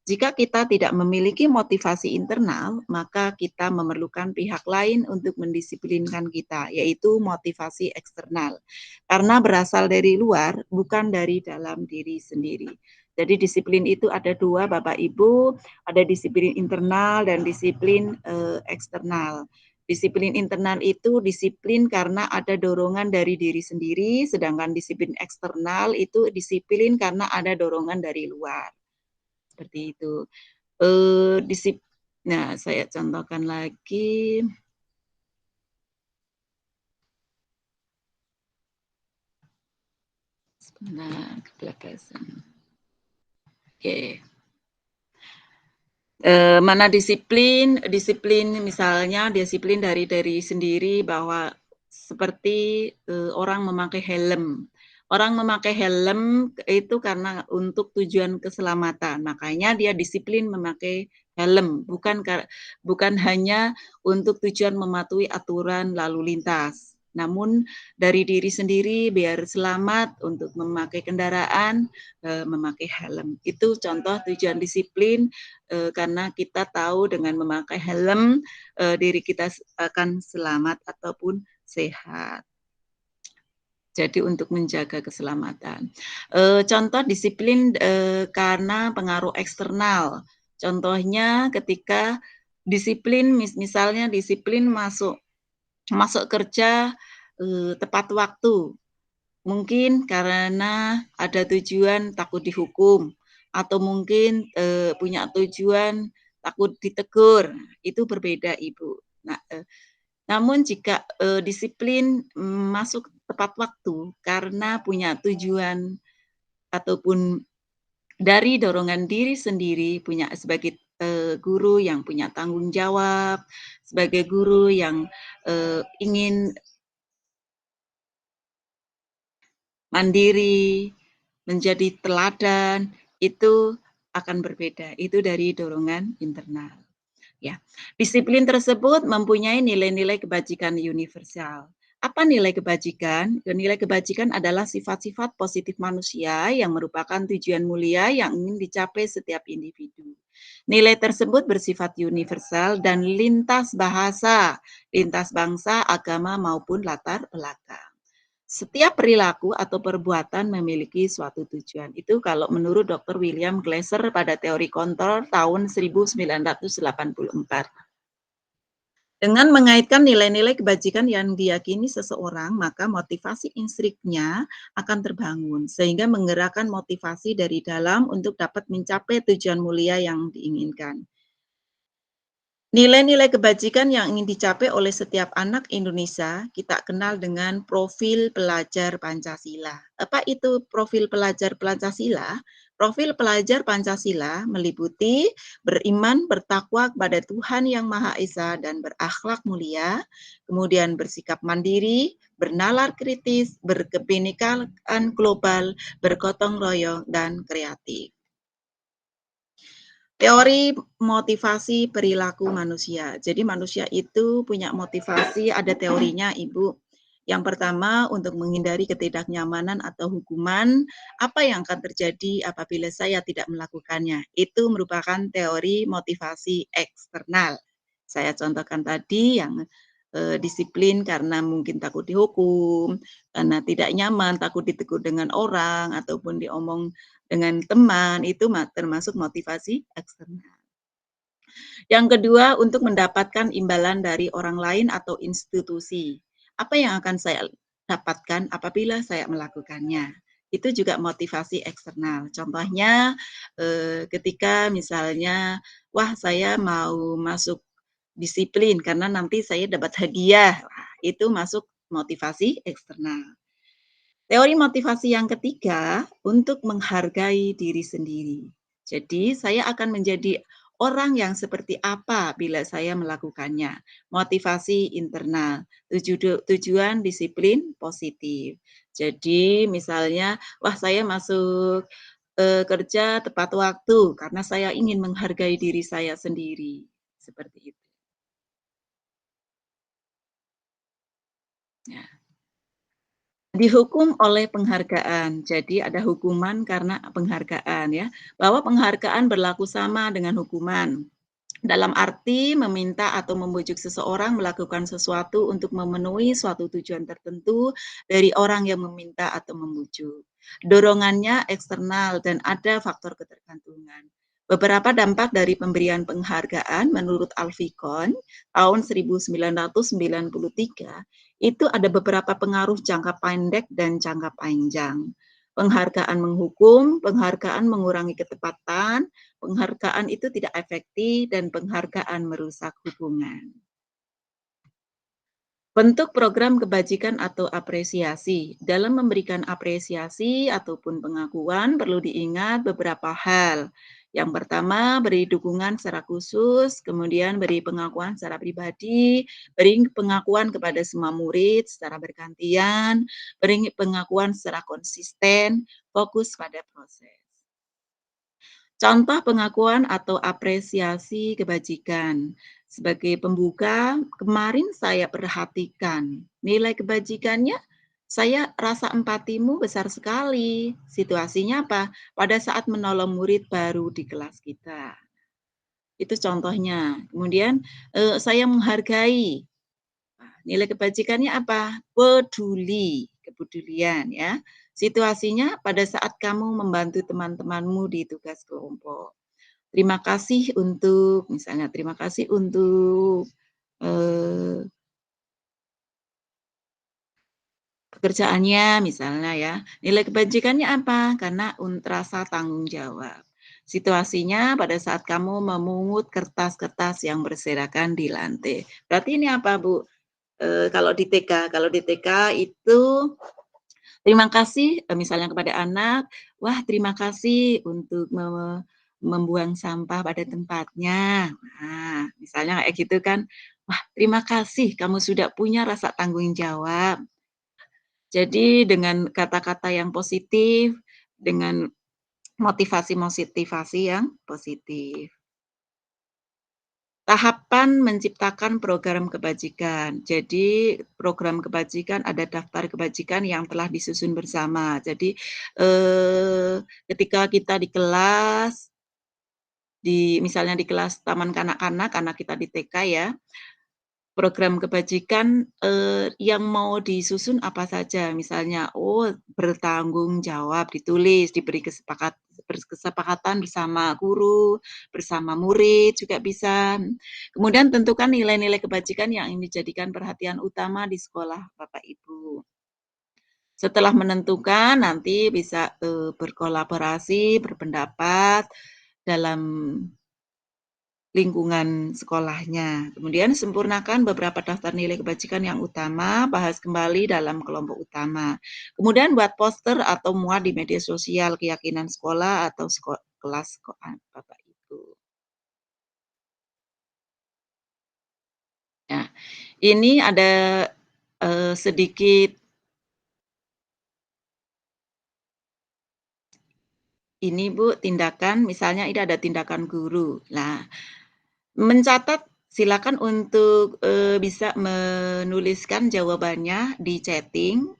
Jika kita tidak memiliki motivasi internal, maka kita memerlukan pihak lain untuk mendisiplinkan kita, yaitu motivasi eksternal. Karena berasal dari luar, bukan dari dalam diri sendiri. Jadi disiplin itu ada dua, Bapak Ibu, ada disiplin internal dan disiplin eksternal. Disiplin internal itu disiplin karena ada dorongan dari diri sendiri, sedangkan disiplin eksternal itu disiplin karena ada dorongan dari luar. Seperti itu. Nah, saya contohkan lagi. Sebentar, kebelakang. Oke. Mana disiplin misalnya disiplin dari sendiri bahwa seperti orang memakai helm. Orang memakai helm itu karena untuk tujuan keselamatan, makanya dia disiplin memakai helm, bukan hanya untuk tujuan mematuhi aturan lalu lintas. Namun dari diri sendiri biar selamat untuk memakai kendaraan, memakai helm. Itu contoh tujuan disiplin, karena kita tahu dengan memakai helm diri kita akan selamat ataupun sehat. Jadi untuk menjaga keselamatan. Contoh disiplin karena pengaruh eksternal. Contohnya ketika disiplin, misalnya disiplin masuk kerja tepat waktu. Mungkin karena ada tujuan takut dihukum, atau mungkin punya tujuan takut ditegur. Itu berbeda, Ibu. Nah, namun jika disiplin masuk tepat waktu karena punya tujuan ataupun dari dorongan diri sendiri, punya sebagai guru yang punya tanggung jawab, sebagai guru yang ingin mandiri, menjadi teladan, itu akan berbeda. Itu dari dorongan internal. Ya, disiplin tersebut mempunyai nilai-nilai kebajikan universal. Apa nilai kebajikan? Nilai kebajikan adalah sifat-sifat positif manusia yang merupakan tujuan mulia yang ingin dicapai setiap individu. Nilai tersebut bersifat universal dan lintas bahasa, lintas bangsa, agama maupun latar belakang. Setiap perilaku atau perbuatan memiliki suatu tujuan. Itu kalau menurut Dr. William Glasser pada teori kontrol tahun 1984. Dengan mengaitkan nilai-nilai kebajikan yang diyakini seseorang, maka motivasi instriknya akan terbangun, sehingga menggerakkan motivasi dari dalam untuk dapat mencapai tujuan mulia yang diinginkan. Nilai-nilai kebajikan yang ingin dicapai oleh setiap anak Indonesia kita kenal dengan profil pelajar Pancasila. Apa itu profil pelajar Pancasila? Profil pelajar Pancasila meliputi beriman, bertakwa kepada Tuhan Yang Maha Esa dan berakhlak mulia, kemudian bersikap mandiri, bernalar kritis, berkebinekaan global, bergotong royong, dan kreatif. Teori motivasi perilaku manusia. Jadi manusia itu punya motivasi, ada teorinya, Ibu. Yang pertama, untuk menghindari ketidaknyamanan atau hukuman, apa yang akan terjadi apabila saya tidak melakukannya. Itu merupakan teori motivasi eksternal. Saya contohkan tadi yang disiplin karena mungkin takut dihukum, karena tidak nyaman, takut ditegur dengan orang, ataupun diomong dengan teman, itu termasuk motivasi eksternal. Yang kedua, untuk mendapatkan imbalan dari orang lain atau institusi. Apa yang akan saya dapatkan apabila saya melakukannya? Itu juga motivasi eksternal. Contohnya, ketika misalnya, wah saya mau masuk disiplin karena nanti saya dapat hadiah. Wah, itu masuk motivasi eksternal. Teori motivasi yang ketiga, untuk menghargai diri sendiri. Jadi, saya akan menjadi orang yang seperti apa bila saya melakukannya. Motivasi internal, tujuan disiplin positif. Jadi, misalnya, wah saya masuk kerja tepat waktu karena saya ingin menghargai diri saya sendiri. Seperti itu. Ya. Dihukum oleh penghargaan. Jadi ada hukuman karena penghargaan ya. Bahwa penghargaan berlaku sama dengan hukuman. Dalam arti meminta atau membujuk seseorang melakukan sesuatu untuk memenuhi suatu tujuan tertentu dari orang yang meminta atau membujuk. Dorongannya eksternal dan ada faktor ketergantungan. Beberapa dampak dari pemberian penghargaan menurut Alficon tahun 1993 itu ada beberapa pengaruh jangka pendek dan jangka panjang. Penghargaan menghukum, penghargaan mengurangi ketepatan, penghargaan itu tidak efektif, dan penghargaan merusak hubungan. Bentuk program kebajikan atau apresiasi. Dalam memberikan apresiasi ataupun pengakuan perlu diingat beberapa hal. Yang pertama, beri dukungan secara khusus, kemudian beri pengakuan secara pribadi, beri pengakuan kepada semua murid secara bergantian, beri pengakuan secara konsisten, fokus pada proses. Contoh pengakuan atau apresiasi kebajikan. Sebagai pembuka, kemarin saya perhatikan nilai kebajikannya, saya rasa empatimu besar sekali. Situasinya apa? Pada saat menolong murid baru di kelas kita. Itu contohnya. Kemudian saya menghargai. Nilai kebajikannya apa? Peduli, kepedulian ya. Situasinya pada saat kamu membantu teman-temanmu di tugas kelompok. Terima kasih untuk, misalnya terima kasih untuk pekerjaannya misalnya ya. Nilai kebajikannya apa? Karena rasa tanggung jawab. Situasinya pada saat kamu memungut kertas-kertas yang berserakan di lantai. Berarti ini apa, Bu? Kalau di TK itu terima kasih misalnya kepada anak, wah terima kasih untuk membuang sampah pada tempatnya. Nah, misalnya kayak gitu kan, wah terima kasih kamu sudah punya rasa tanggung jawab. Jadi dengan kata-kata yang positif, dengan motivasi yang positif. Tahapan menciptakan program kebajikan. Jadi program kebajikan ada daftar kebajikan yang telah disusun bersama. Jadi ketika kita di kelas, misalnya di kelas taman kanak-kanak, anak kita di TK ya, program kebajikan yang mau disusun apa saja. Misalnya, bertanggung jawab, ditulis, diberi kesepakatan bersama guru, bersama murid juga bisa. Kemudian tentukan nilai-nilai kebajikan yang ingin dijadikan perhatian utama di sekolah Bapak Ibu. Setelah menentukan, nanti bisa berkolaborasi, berpendapat dalam lingkungan sekolahnya. Kemudian sempurnakan beberapa daftar nilai kebajikan yang utama, bahas kembali dalam kelompok utama. Kemudian buat poster atau muat di media sosial keyakinan sekolah atau kelas sekolah Bapak Ibu. Nah, ini ada sedikit ini Bu, tindakan, misalnya ini ada tindakan guru. Nah, mencatat silakan untuk bisa menuliskan jawabannya di chatting.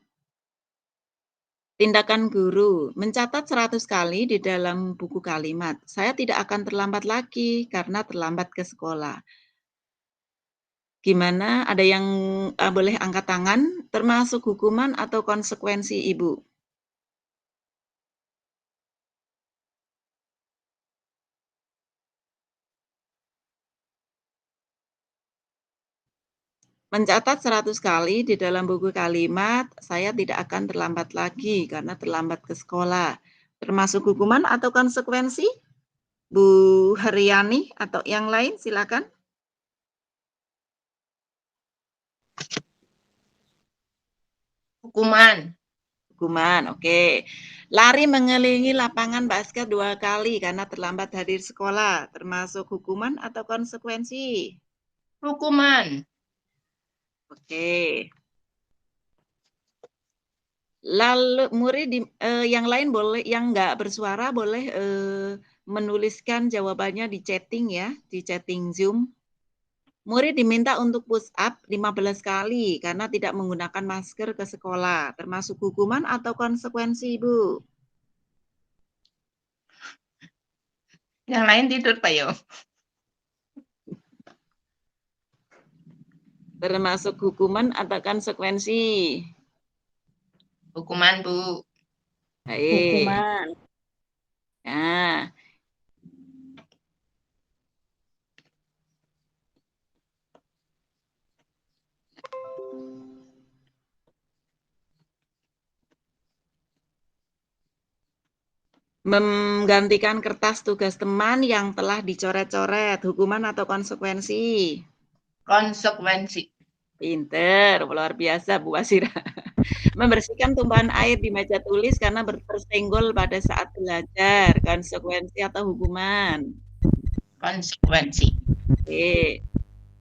Tindakan guru, mencatat 100 kali di dalam buku kalimat. Saya tidak akan terlambat lagi karena terlambat ke sekolah. Gimana? Ada yang boleh angkat tangan, termasuk hukuman atau konsekuensi, Ibu? Mencatat 100 kali di dalam buku kalimat, saya tidak akan terlambat lagi karena terlambat ke sekolah. Termasuk hukuman atau konsekuensi? Bu Haryani atau yang lain, silakan. Hukuman. Hukuman, oke. Lari mengelilingi lapangan basket 2 kali karena terlambat hadir sekolah. Termasuk hukuman atau konsekuensi? Hukuman. Oke. Lalu murid yang lain boleh, yang nggak bersuara boleh menuliskan jawabannya di chatting ya, di chatting Zoom. Murid diminta untuk push up 15 kali karena tidak menggunakan masker ke sekolah. Termasuk hukuman atau konsekuensi, Ibu? Yang lain tidur, Pak Yo. Termasuk hukuman atau konsekuensi? Hukuman, Bu. Baik. Hukuman. Nah, menggantikan kertas tugas teman yang telah dicoret-coret, hukuman atau konsekuensi? Konsekuensi. Pinter, luar biasa Bu Wasira. Membersihkan tumpahan air di meja tulis karena tersenggol pada saat belajar, konsekuensi atau hukuman? Konsekuensi. Oke.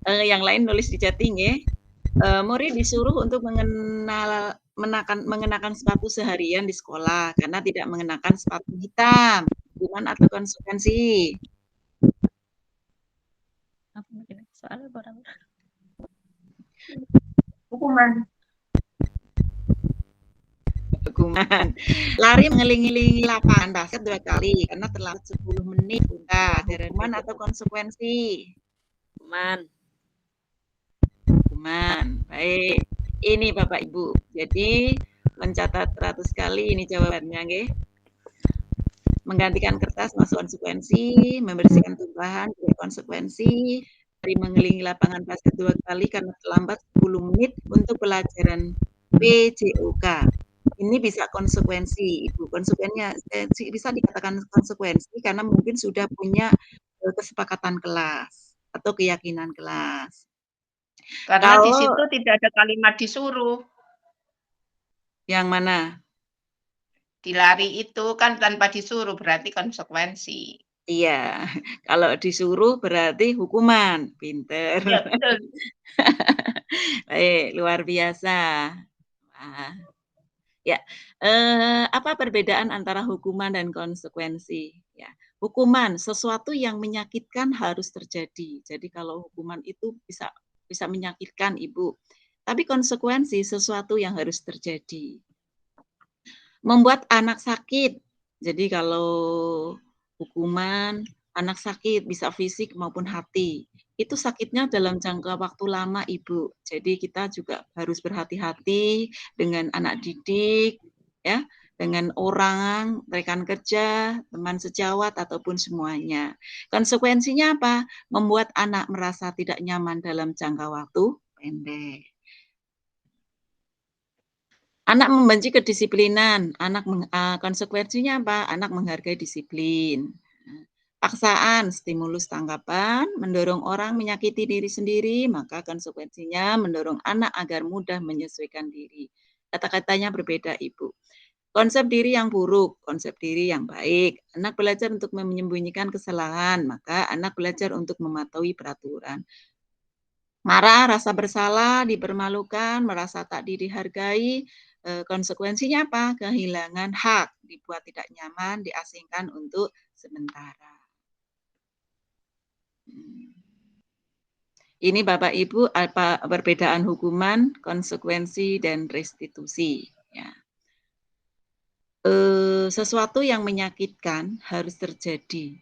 Yang lain nulis di chatting ya. Murid disuruh untuk mengenakan sepatu seharian di sekolah karena tidak mengenakan sepatu hitam. Hukuman atau konsekuensi? Hukuman. Hukuman. Lari mengelilingi lapangan basket 2 kali karena terlambat 10 menit. Udah, hukuman atau konsekuensi? Hukuman. Hukuman. Baik. Ini Bapak Ibu. Jadi mencatat 100 kali ini jawabannya, nggih. Menggantikan kertas masuk konsekuensi, membersihkan tumpahan juga konsekuensi, lari mengelilingi lapangan basket 2 kali karena terlambat 10 menit untuk pelajaran PJOK. Ini bisa konsekuensi, Ibu. Konsekuensinya bisa dikatakan konsekuensi karena mungkin sudah punya kesepakatan kelas atau keyakinan kelas. Karena di situ tidak ada kalimat disuruh. Yang mana? Dilari itu kan tanpa disuruh, berarti konsekuensi. Iya, kalau disuruh berarti hukuman. Pinter. Iya, betul. Baik, luar biasa. Nah, ya, apa perbedaan antara hukuman dan konsekuensi? Ya, hukuman sesuatu yang menyakitkan harus terjadi. Jadi kalau hukuman itu bisa menyakitkan Ibu. Tapi konsekuensi sesuatu yang harus terjadi. Membuat anak sakit. Jadi kalau hukuman anak sakit bisa fisik maupun hati. Itu sakitnya dalam jangka waktu lama, Ibu. Jadi kita juga harus berhati-hati dengan anak didik, ya, dengan orang, rekan kerja, teman sejawat ataupun semuanya. Konsekuensinya apa? Membuat anak merasa tidak nyaman dalam jangka waktu pendek. Anak membenci kedisiplinan, konsekuensinya apa? Anak menghargai disiplin. Paksaan, stimulus tanggapan, mendorong orang menyakiti diri sendiri, maka konsekuensinya mendorong anak agar mudah menyesuaikan diri. Kata-katanya berbeda, Ibu. Konsep diri yang buruk, konsep diri yang baik. Anak belajar untuk menyembunyikan kesalahan, maka anak belajar untuk mematuhi peraturan. Marah, rasa bersalah, dipermalukan, merasa tak dihargai, konsekuensinya apa? Kehilangan hak, dibuat tidak nyaman, diasingkan untuk sementara. Ini Bapak Ibu apa perbedaan hukuman, konsekuensi, dan restitusi. Ya. Sesuatu yang menyakitkan harus terjadi.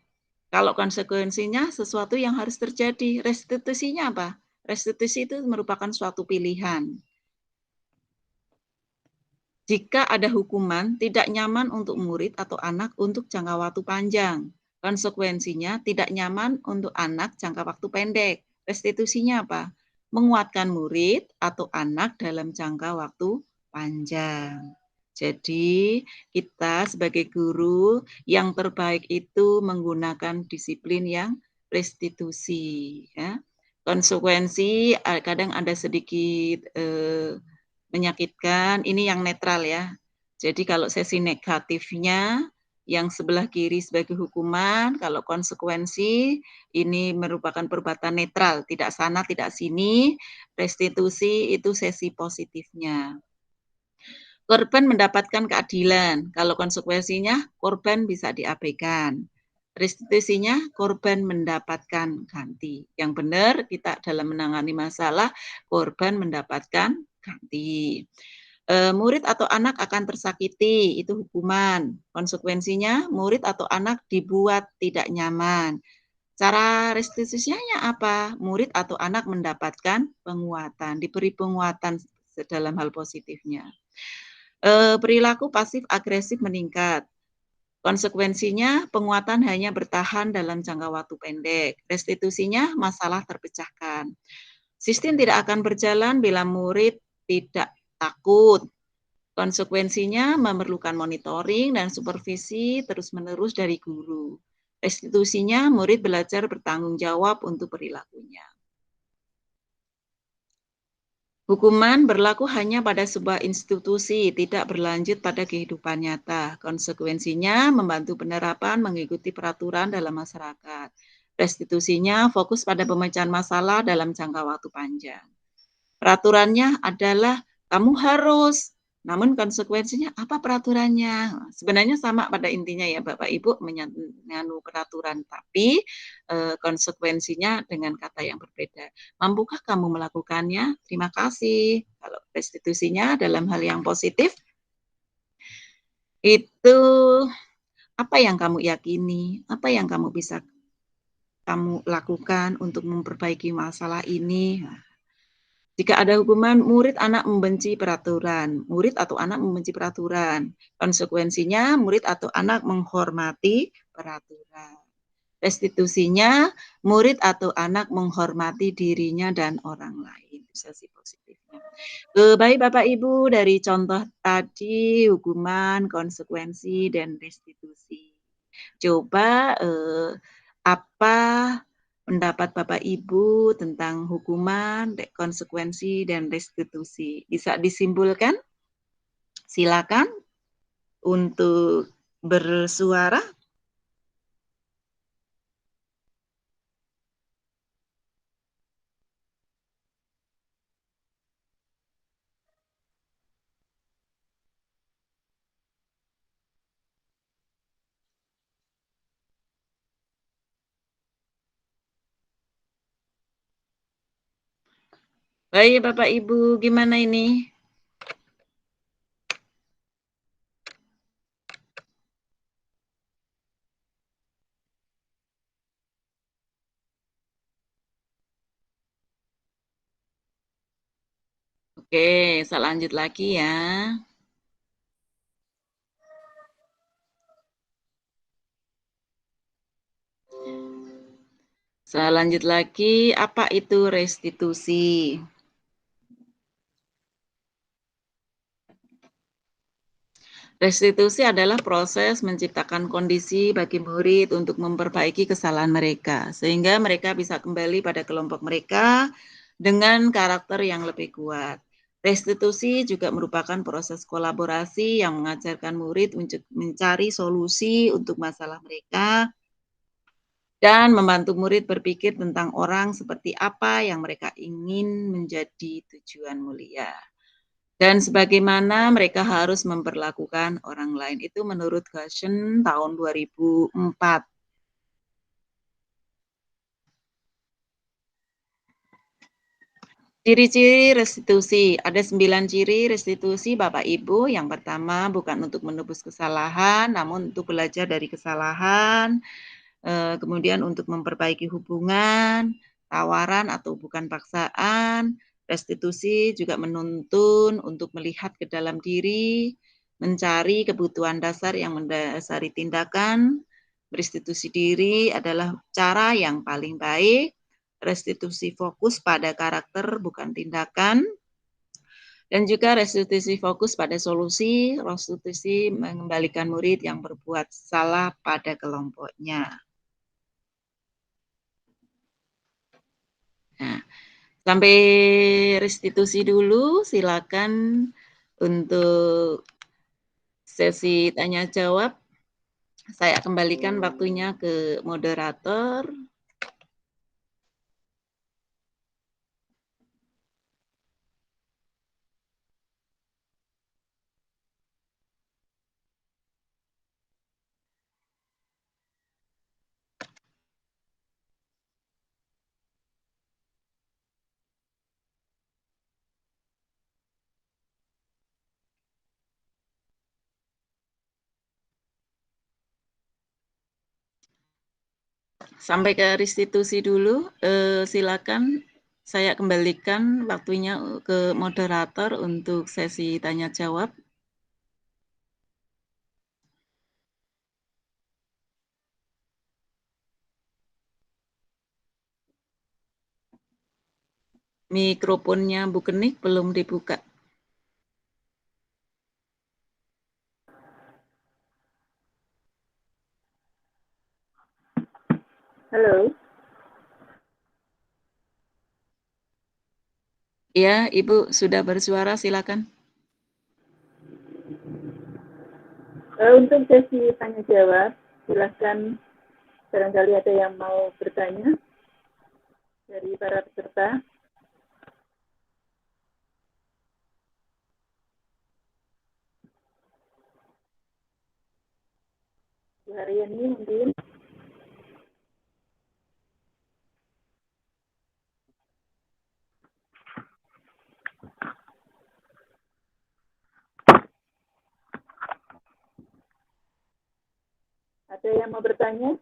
Kalau konsekuensinya sesuatu yang harus terjadi, restitusinya apa? restitusi itu merupakan suatu pilihan. Jika ada hukuman tidak nyaman untuk murid atau anak untuk jangka waktu panjang, konsekuensinya tidak nyaman untuk anak jangka waktu pendek. Restitusinya apa? Menguatkan murid atau anak dalam jangka waktu panjang. Jadi kita sebagai guru yang terbaik itu menggunakan disiplin yang restitusi. Ya. Konsekuensi kadang ada sedikit menyakitkan, ini yang netral ya. Jadi kalau sesi negatifnya yang sebelah kiri sebagai hukuman, kalau konsekuensi ini merupakan perbuatan netral, tidak sana, tidak sini, restitusi itu sesi positifnya. Korban mendapatkan keadilan, kalau konsekuensinya korban bisa diabaikan. Restitusinya korban mendapatkan ganti. Yang benar kita dalam menangani masalah, korban mendapatkan ganti. Murid atau anak akan tersakiti, itu hukuman. Konsekuensinya murid atau anak dibuat tidak nyaman. Cara restitusinya apa? Murid atau anak mendapatkan penguatan, diberi penguatan dalam hal positifnya. Perilaku pasif agresif meningkat. Konsekuensinya penguatan hanya bertahan dalam jangka waktu pendek. Restitusinya masalah terpecahkan. Sistem tidak akan berjalan bila murid tidak takut. Konsekuensinya memerlukan monitoring dan supervisi terus-menerus dari guru. Restitusinya murid belajar bertanggung jawab untuk perilakunya. Hukuman berlaku hanya pada sebuah institusi, tidak berlanjut pada kehidupan nyata. Konsekuensinya membantu penerapan mengikuti peraturan dalam masyarakat. Restitusinya fokus pada pemecahan masalah dalam jangka waktu panjang. Peraturannya adalah kamu harus, namun konsekuensinya apa peraturannya? Sebenarnya sama pada intinya ya Bapak Ibu menyanu peraturan, tapi konsekuensinya dengan kata yang berbeda. Mampukah kamu melakukannya? Terima kasih. Kalau restitusinya dalam hal yang positif, itu apa yang kamu yakini, apa yang kamu bisa kamu lakukan untuk memperbaiki masalah ini. Jika ada hukuman, murid anak membenci peraturan. Murid atau anak membenci peraturan. Konsekuensinya, murid atau anak menghormati peraturan. Restitusinya, murid atau anak menghormati dirinya dan orang lain. Itu sisi positifnya. Baik Bapak Ibu, dari contoh tadi, hukuman, konsekuensi, dan restitusi. Coba apa pendapat Bapak Ibu tentang hukuman, konsekuensi, dan restitusi. Bisa disimpulkan? Silakan untuk bersuara. Baik Bapak Ibu, gimana ini? Oke, saya lanjut lagi ya. Saya lanjut lagi, apa itu restitusi? Restitusi adalah proses menciptakan kondisi bagi murid untuk memperbaiki kesalahan mereka, sehingga mereka bisa kembali pada kelompok mereka dengan karakter yang lebih kuat. Restitusi juga merupakan proses kolaborasi yang mengajarkan murid untuk mencari solusi untuk masalah mereka dan membantu murid berpikir tentang orang seperti apa yang mereka ingin menjadi tujuan mulia. Dan sebagaimana mereka harus memperlakukan orang lain. Itu menurut Goshen tahun 2004. Ciri-ciri restitusi. Ada 9 ciri restitusi Bapak Ibu. Yang pertama, bukan untuk menebus kesalahan, namun untuk belajar dari kesalahan. Kemudian untuk memperbaiki hubungan, tawaran atau bukan paksaan. Restitusi juga menuntun untuk melihat ke dalam diri, mencari kebutuhan dasar yang mendasari tindakan. Restitusi diri adalah cara yang paling baik. Restitusi fokus pada karakter bukan tindakan. Dan juga restitusi fokus pada solusi. Restitusi mengembalikan murid yang berbuat salah pada kelompoknya. Nah, sampai restitusi dulu, silakan untuk sesi tanya jawab. Saya kembalikan waktunya ke moderator. Sampai ke restitusi dulu, silakan saya kembalikan waktunya ke moderator untuk sesi tanya jawab. Mikrofonnya Bu Kenik belum dibuka. Halo. Ya, Ibu sudah bersuara, silakan. Untuk sesi tanya jawab, silakan barangkali ada yang mau bertanya dari para peserta. Bu Haryani mungkin. Ada yang mau bertanya?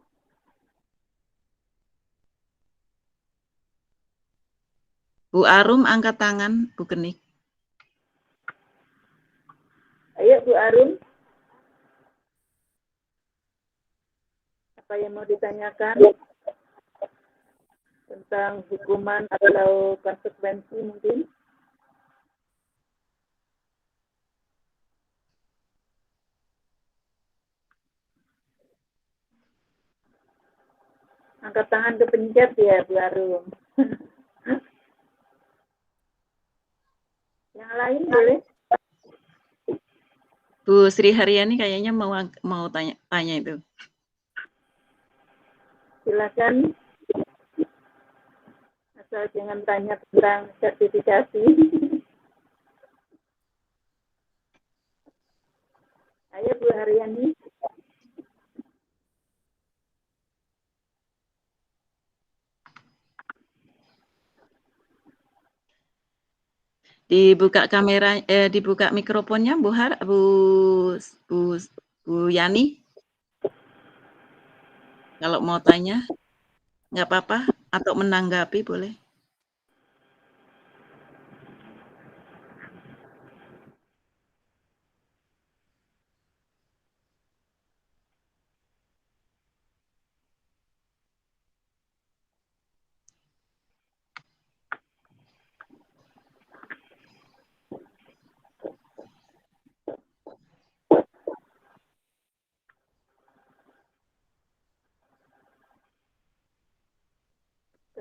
Bu Arum angkat tangan, Bu Kenik. Ayo Bu Arum. Apa yang mau ditanyakan tentang hukuman atau konsekuensi mungkin? Angkat tangan kepencet ya Bu Arum. Yang lain boleh? Bu Sri Haryani kayaknya mau tanya itu. Silakan. Asal jangan tanya tentang sertifikasi. Ayo Bu Haryani. Dibuka kamera, dibuka mikrofonnya Bu Yani. Kalau mau tanya, nggak apa-apa, atau menanggapi boleh.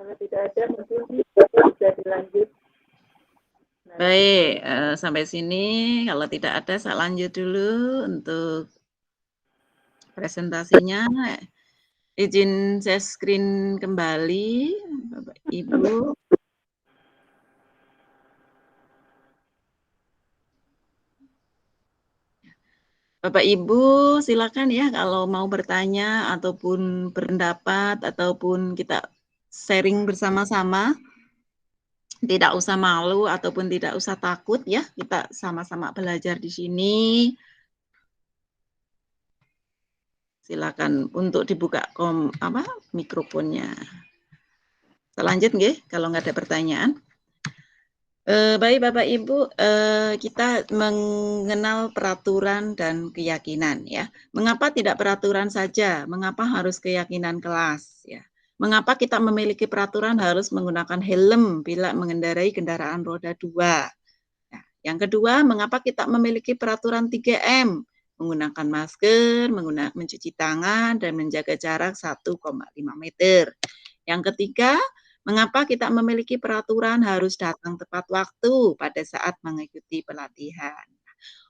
Kalau tidak ada mungkin bisa dilanjut. Baik, sampai sini. Kalau tidak ada, saya lanjut dulu untuk presentasinya. Izin share screen kembali, Bapak Ibu. Bapak Ibu, silakan ya kalau mau bertanya ataupun berpendapat ataupun kita sharing bersama-sama. Tidak usah malu ataupun tidak usah takut ya, kita sama-sama belajar di sini. Silakan untuk dibuka mikrofonnya. Selanjut nggih, kalau nggak ada pertanyaan. Baik Bapak Ibu, kita mengenal peraturan dan keyakinan ya. Mengapa tidak peraturan saja? Mengapa harus keyakinan kelas ya? Mengapa kita memiliki peraturan harus menggunakan helm bila mengendarai kendaraan roda 2? Nah, yang kedua, mengapa kita memiliki peraturan 3M? Menggunakan masker, mencuci tangan, dan menjaga jarak 1,5 meter. Yang ketiga, mengapa kita memiliki peraturan harus datang tepat waktu pada saat mengikuti pelatihan?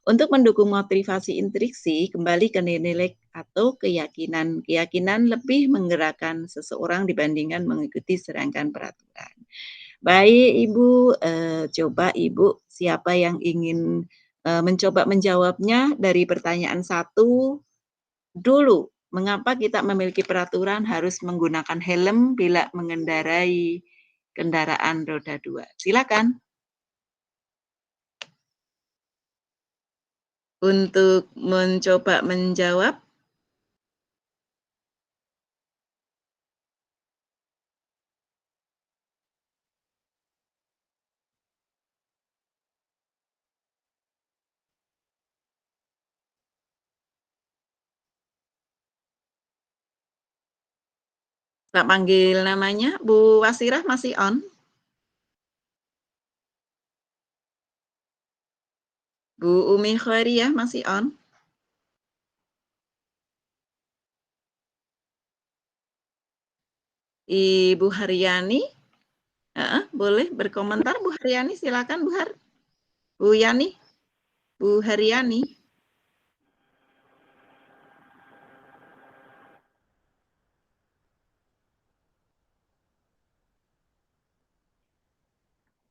Untuk mendukung motivasi intriksi, kembali ke nilai atau keyakinan. Keyakinan lebih menggerakkan seseorang dibandingkan mengikuti serangkaian peraturan. Baik Ibu, coba Ibu siapa yang ingin mencoba menjawabnya dari pertanyaan 1 dulu. Mengapa kita memiliki peraturan harus menggunakan helm bila mengendarai kendaraan roda 2? Silakan. Untuk mencoba menjawab. Tak panggil namanya, Bu Wasirah masih on? Bu Umi Khairiyah masih on? Ibu Haryani, boleh berkomentar Bu Haryani, silakan Bu Har. Bu Yani, Bu Haryani.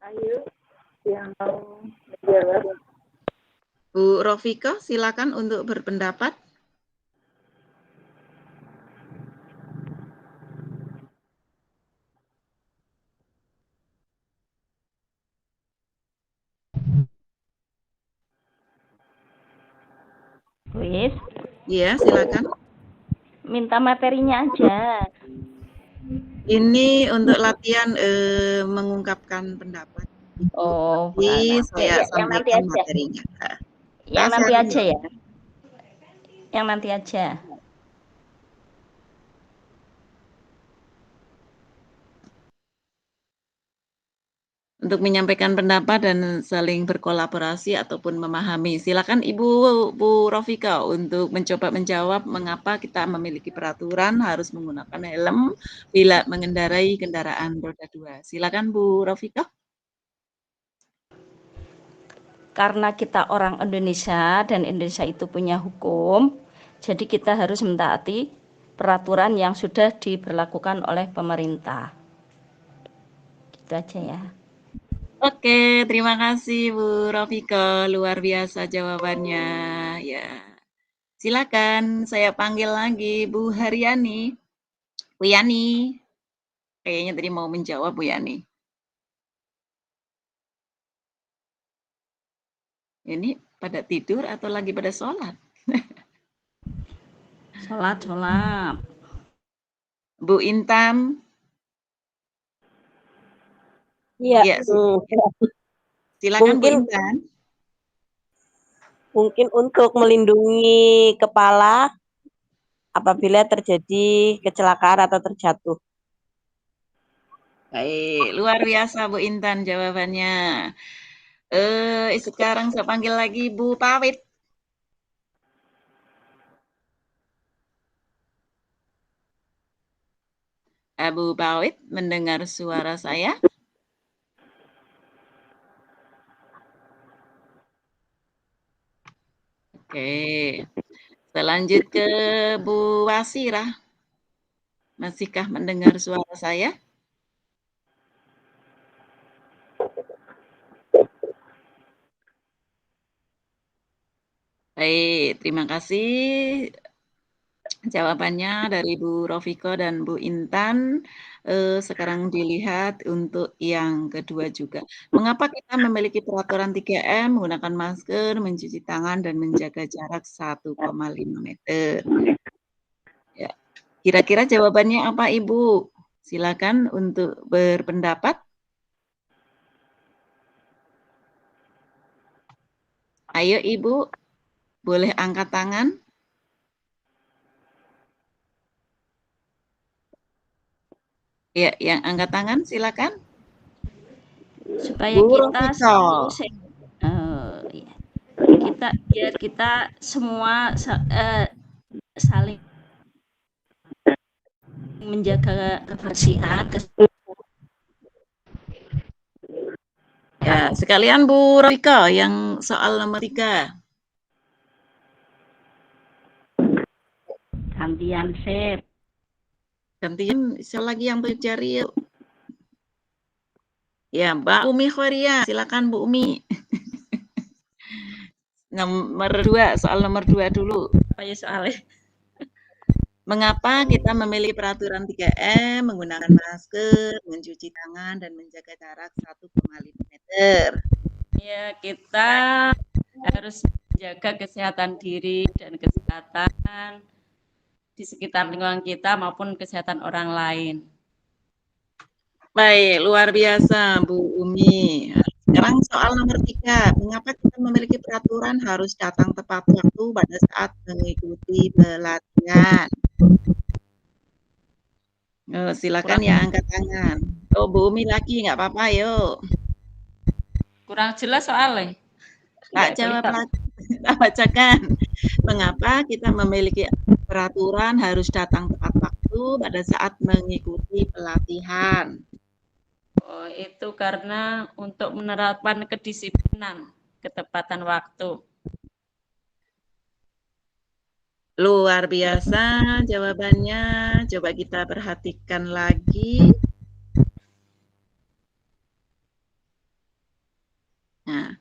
Ayo, yang mau menjawab. Bu Rofika, silakan untuk berpendapat. Wis, Iya, silakan. minta materinya aja. Ini untuk latihan mengungkapkan pendapat. Oh, Jadi saya yang nanti sampaikan aja. materinya. Yang nanti aja ya. Yang nanti aja. Untuk menyampaikan pendapat dan saling berkolaborasi ataupun memahami. Silakan Ibu Bu Rofika untuk mencoba menjawab mengapa kita memiliki peraturan harus menggunakan helm bila mengendarai kendaraan roda 2. Silakan Bu Rofika. Karena kita orang Indonesia dan Indonesia itu punya hukum, jadi kita harus mentaati peraturan yang sudah diberlakukan oleh pemerintah. Gitu aja ya. Oke, terima kasih Bu Rofika, luar biasa jawabannya. Ya, silakan saya panggil lagi Bu Haryani, Bu Yani. Kayaknya tadi mau menjawab Bu Yani. Ini pada tidur atau lagi pada sholat? Sholat. Bu Intan. Iya. Ya, silakan mungkin, Bu Intan. Mungkin untuk melindungi kepala apabila terjadi kecelakaan atau terjatuh. Baik, luar biasa Bu Intan jawabannya. Sekarang saya panggil lagi Bu Pawit. Bu Pawit mendengar suara saya? Oke, selanjut ke Bu Wasirah. Masihkah mendengar suara saya? Baik, terima kasih jawabannya dari Bu Rofiko dan Bu Intan. Sekarang dilihat untuk yang kedua juga. Mengapa kita memiliki peraturan 3M, menggunakan masker, mencuci tangan, dan menjaga jarak 1,5 meter? Ya. Kira-kira jawabannya apa, Ibu? Silakan untuk berpendapat. Ayo Ibu, boleh angkat tangan. Ya, yang angkat tangan silakan. Supaya Bu kita Rofika. selalu ya. Biar kita semua saling menjaga kebersihan. Ya, sekalian Bu Rofika yang soal nomor 3. Gantian share. Gantian siapa lagi yang berjari yuk. Ya, Mbak Umi Khoria, silakan Bu Umi. Nomor 2, soal nomor 2 dulu. Apa ya soalnya? Mengapa kita memilih peraturan 3M, menggunakan masker, mencuci tangan, dan menjaga jarak 1,5 meter? Ya, kita harus menjaga kesehatan diri dan kesehatan di sekitar lingkungan kita maupun kesehatan orang lain. Baik, luar biasa Bu Umi. Sekarang soal nomor 3. Mengapa kita memiliki peraturan harus datang tepat waktu pada saat mengikuti pelatihan? Silakan ya angkat tangan. Oh, Bu Umi lagi, nggak apa-apa, yuk. Kurang jelas soalnya. Tak jawab lagi, tak bacakan. Mengapa kita memiliki peraturan harus datang tepat waktu pada saat mengikuti pelatihan? Oh, itu karena untuk menerapkan kedisiplinan, ketepatan waktu. Luar biasa jawabannya. Coba kita perhatikan lagi. Nah,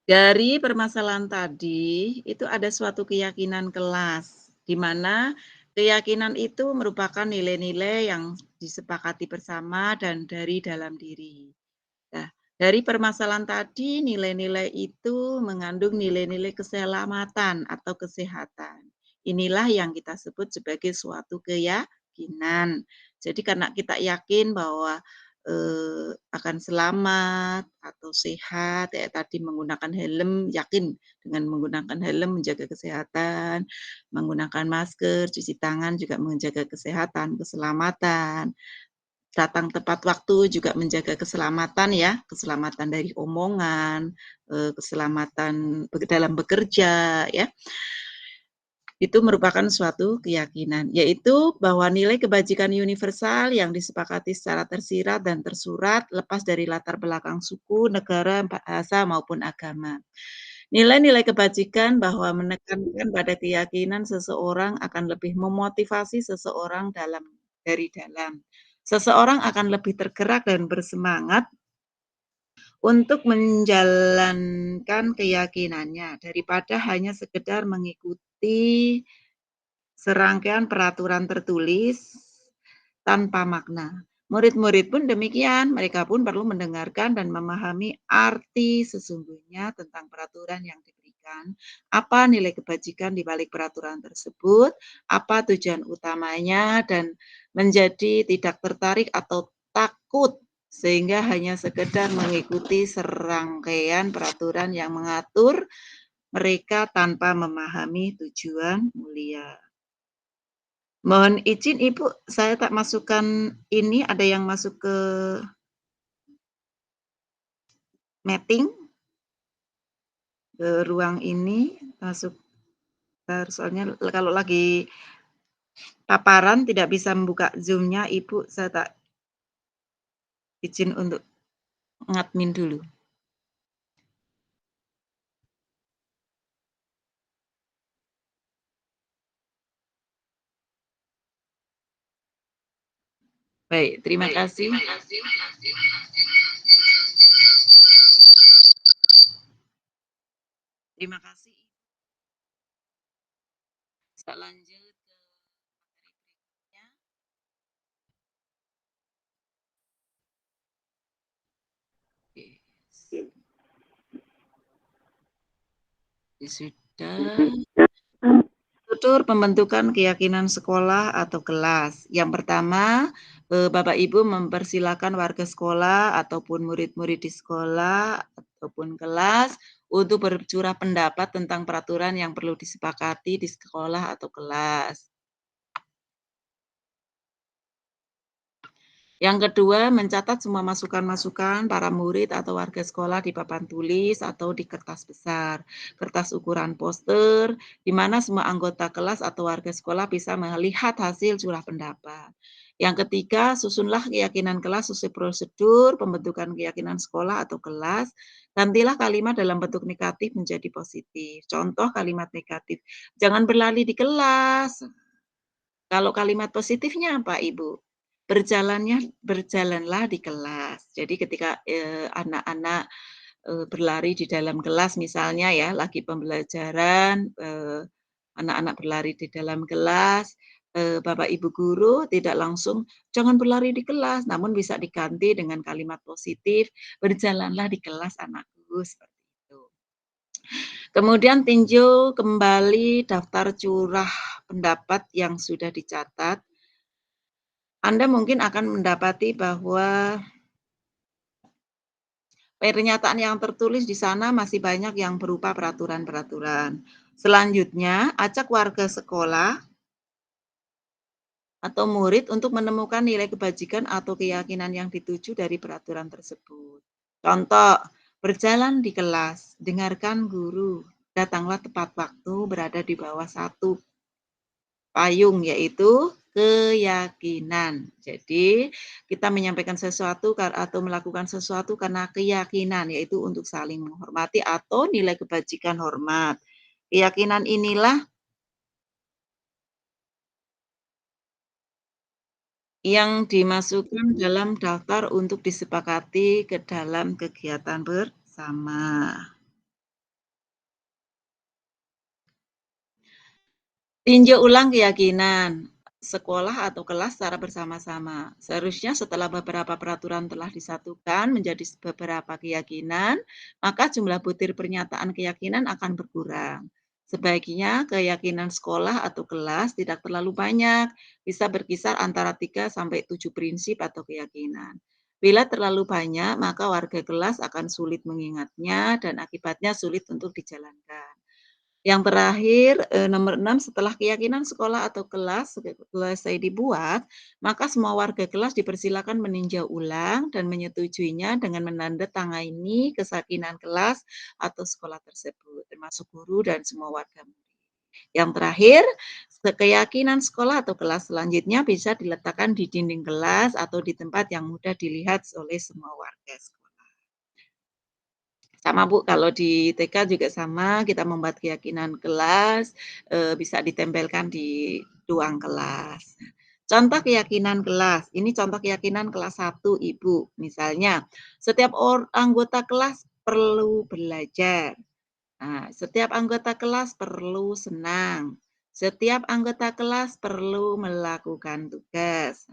dari permasalahan tadi, itu ada suatu keyakinan kelas, di mana keyakinan itu merupakan nilai-nilai yang disepakati bersama dan dari dalam diri. Nah, dari permasalahan tadi, nilai-nilai itu mengandung nilai-nilai keselamatan atau kesehatan. Inilah yang kita sebut sebagai suatu keyakinan. Jadi karena kita yakin bahwa akan selamat atau sehat, ya tadi menggunakan helm, yakin dengan menggunakan helm menjaga kesehatan, menggunakan masker, cuci tangan juga menjaga kesehatan, keselamatan. Datang tepat waktu juga menjaga keselamatan ya, keselamatan dari omongan, keselamatan dalam bekerja ya. Itu merupakan suatu keyakinan, yaitu bahwa nilai kebajikan universal yang disepakati secara tersirat dan tersurat lepas dari latar belakang suku, negara, bahasa maupun agama. Nilai-nilai kebajikan bahwa menekankan pada keyakinan seseorang akan lebih memotivasi seseorang dari dalam. Seseorang akan lebih tergerak dan bersemangat untuk menjalankan keyakinannya daripada hanya sekedar mengikuti serangkaian peraturan tertulis tanpa makna. Murid-murid pun demikian, mereka pun perlu mendengarkan dan memahami arti sesungguhnya tentang peraturan yang diberikan, apa nilai kebajikan di balik peraturan tersebut, apa tujuan utamanya, dan menjadi tidak tertarik atau takut sehingga hanya sekedar mengikuti serangkaian peraturan yang mengatur mereka tanpa memahami tujuan mulia. Mohon izin Ibu, saya tak masukkan ini, ada yang masuk ke meeting, ke ruang ini, masuk, soalnya kalau lagi paparan tidak bisa membuka Zoom-nya Ibu, saya tak izin untuk ngadmin dulu. Baik, terima kasih. Terima kasih. Kita lanjut ke materi berikutnya. Oke. Sudah. Prosedur pembentukan keyakinan sekolah atau kelas. Yang pertama, Bapak Ibu mempersilakan warga sekolah ataupun murid-murid di sekolah ataupun kelas untuk bercurah pendapat tentang peraturan yang perlu disepakati di sekolah atau kelas. Yang kedua, mencatat semua masukan-masukan para murid atau warga sekolah di papan tulis atau di kertas besar, kertas ukuran poster, di mana semua anggota kelas atau warga sekolah bisa melihat hasil curah pendapat. Yang ketiga, susunlah keyakinan kelas sesuai prosedur pembentukan keyakinan sekolah atau kelas. Gantilah kalimat dalam bentuk negatif menjadi positif. Contoh kalimat negatif, jangan berlari di kelas. Kalau kalimat positifnya apa, Ibu? Berjalanlah di kelas. Jadi ketika anak-anak berlari di dalam kelas misalnya ya, lagi pembelajaran, anak-anak berlari di dalam kelas, Bapak Ibu guru tidak langsung jangan berlari di kelas, namun bisa diganti dengan kalimat positif, berjalanlah di kelas anakku, seperti itu. Kemudian tinjau kembali daftar curah pendapat yang sudah dicatat. Anda mungkin akan mendapati bahwa pernyataan yang tertulis di sana masih banyak yang berupa peraturan-peraturan. Selanjutnya, ajak warga sekolah atau murid untuk menemukan nilai kebajikan atau keyakinan yang dituju dari peraturan tersebut. Contoh, berjalan di kelas, dengarkan guru, datanglah tepat waktu, berada di bawah satu payung, yaitu keyakinan. Jadi, kita menyampaikan sesuatu atau melakukan sesuatu karena keyakinan, yaitu untuk saling menghormati atau nilai kebajikan hormat. Keyakinan inilah yang dimasukkan dalam daftar untuk disepakati ke dalam kegiatan bersama. Tinjau ulang keyakinan sekolah atau kelas secara bersama-sama. Seharusnya setelah beberapa peraturan telah disatukan menjadi beberapa keyakinan, maka jumlah butir pernyataan keyakinan akan berkurang. Sebaiknya keyakinan sekolah atau kelas tidak terlalu banyak, bisa berkisar antara 3 sampai 7 prinsip atau keyakinan. Bila terlalu banyak, maka warga kelas akan sulit mengingatnya dan akibatnya sulit untuk dijalankan. Yang terakhir, nomor 6, setelah keyakinan sekolah atau kelas selesai dibuat, maka semua warga kelas dipersilakan meninjau ulang dan menyetujuinya dengan menandatangani keyakinan kelas atau sekolah tersebut, termasuk guru dan semua warga murid. Yang terakhir, keyakinan sekolah atau kelas selanjutnya bisa diletakkan di dinding kelas atau di tempat yang mudah dilihat oleh semua warga sekolah. Sama Bu, kalau di TK juga sama, kita membuat keyakinan kelas, bisa ditempelkan di ruang kelas. Contoh keyakinan kelas, ini contoh keyakinan kelas 1 Ibu. Misalnya, setiap anggota kelas perlu belajar. Nah, setiap anggota kelas perlu senang. Setiap anggota kelas perlu melakukan tugas.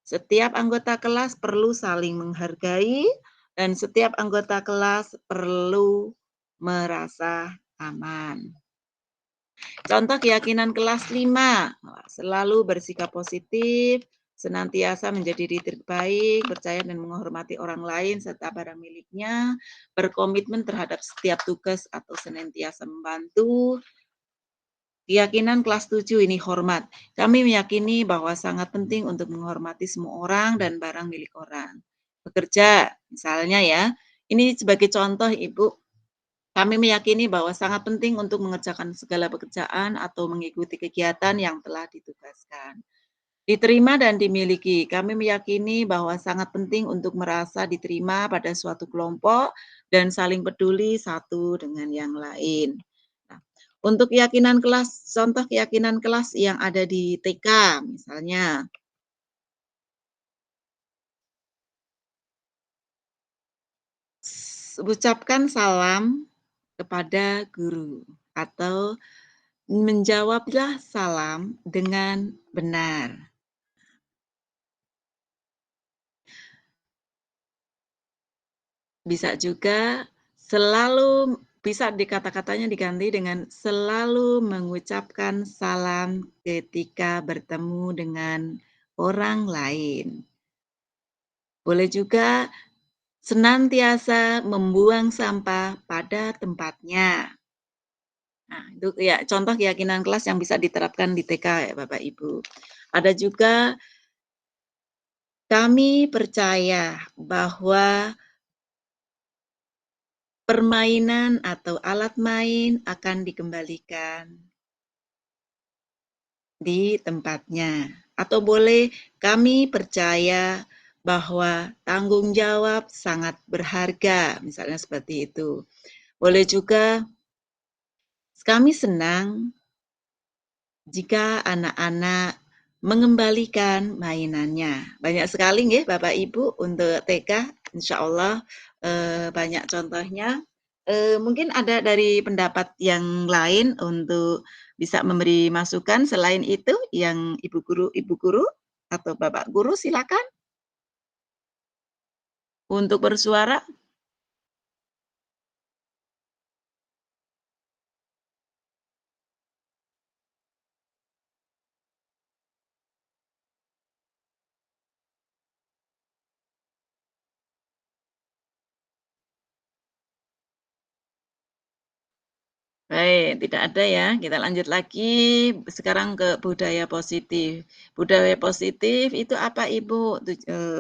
Setiap anggota kelas perlu saling menghargai, dan setiap anggota kelas perlu merasa aman. Contoh keyakinan kelas 5, selalu bersikap positif, senantiasa menjadi diri terbaik, percaya dan menghormati orang lain serta barang miliknya, berkomitmen terhadap setiap tugas atau senantiasa membantu. Keyakinan kelas 7 ini hormat. Kami meyakini bahwa sangat penting untuk menghormati semua orang dan barang milik orang. Bekerja, misalnya ya, ini sebagai contoh Ibu, kami meyakini bahwa sangat penting untuk mengerjakan segala pekerjaan atau mengikuti kegiatan yang telah ditugaskan. Diterima dan dimiliki, kami meyakini bahwa sangat penting untuk merasa diterima pada suatu kelompok dan saling peduli satu dengan yang lain. Nah, untuk keyakinan kelas, contoh keyakinan kelas yang ada di TK misalnya. Ucapkan salam kepada guru atau menjawablah salam dengan benar. Bisa juga selalu bisa kata-katanya diganti dengan selalu mengucapkan salam ketika bertemu dengan orang lain. Boleh juga senantiasa membuang sampah pada tempatnya. Nah, itu ya contoh keyakinan kelas yang bisa diterapkan di TK ya Bapak Ibu. Ada juga kami percaya bahwa permainan atau alat main akan dikembalikan di tempatnya. Atau boleh kami percaya bahwa tanggung jawab sangat berharga, misalnya seperti itu. Boleh juga kami senang jika anak-anak mengembalikan mainannya. Banyak sekali nggih Bapak Ibu untuk TK, insya Allah banyak contohnya. Mungkin ada dari pendapat yang lain untuk bisa memberi masukan selain itu yang Ibu guru atau Bapak guru silakan untuk bersuara. Baik, tidak ada ya. Kita lanjut lagi sekarang ke budaya positif. Budaya positif itu apa Ibu?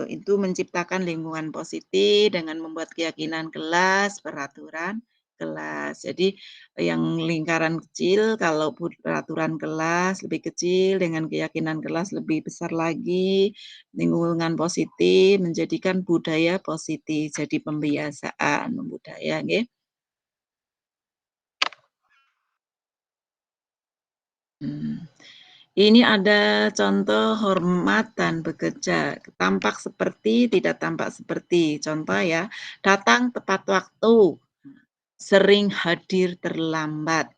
Itu menciptakan lingkungan positif dengan membuat keyakinan kelas, peraturan kelas. Jadi yang lingkaran kecil kalau peraturan kelas lebih kecil dengan keyakinan kelas lebih besar lagi, lingkungan positif menjadikan budaya positif. Jadi pembiasaan budaya nggih. Ini ada contoh hormat dan bekerja, tampak seperti, tidak tampak seperti. Contoh ya, datang tepat waktu, sering hadir terlambat.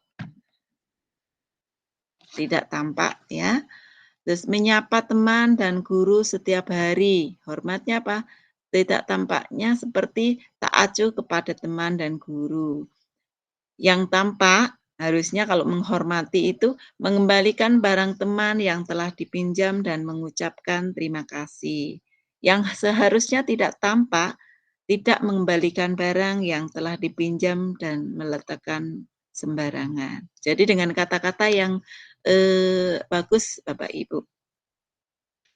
Tidak tampak ya. Terus menyapa teman dan guru setiap hari. Hormatnya apa? Tidak tampaknya seperti tak acuh kepada teman dan guru. Yang tampak harusnya kalau menghormati itu mengembalikan barang teman yang telah dipinjam dan mengucapkan terima kasih. Yang seharusnya tidak tampak, tidak mengembalikan barang yang telah dipinjam dan meletakkan sembarangan. Jadi dengan kata-kata yang bagus Bapak Ibu.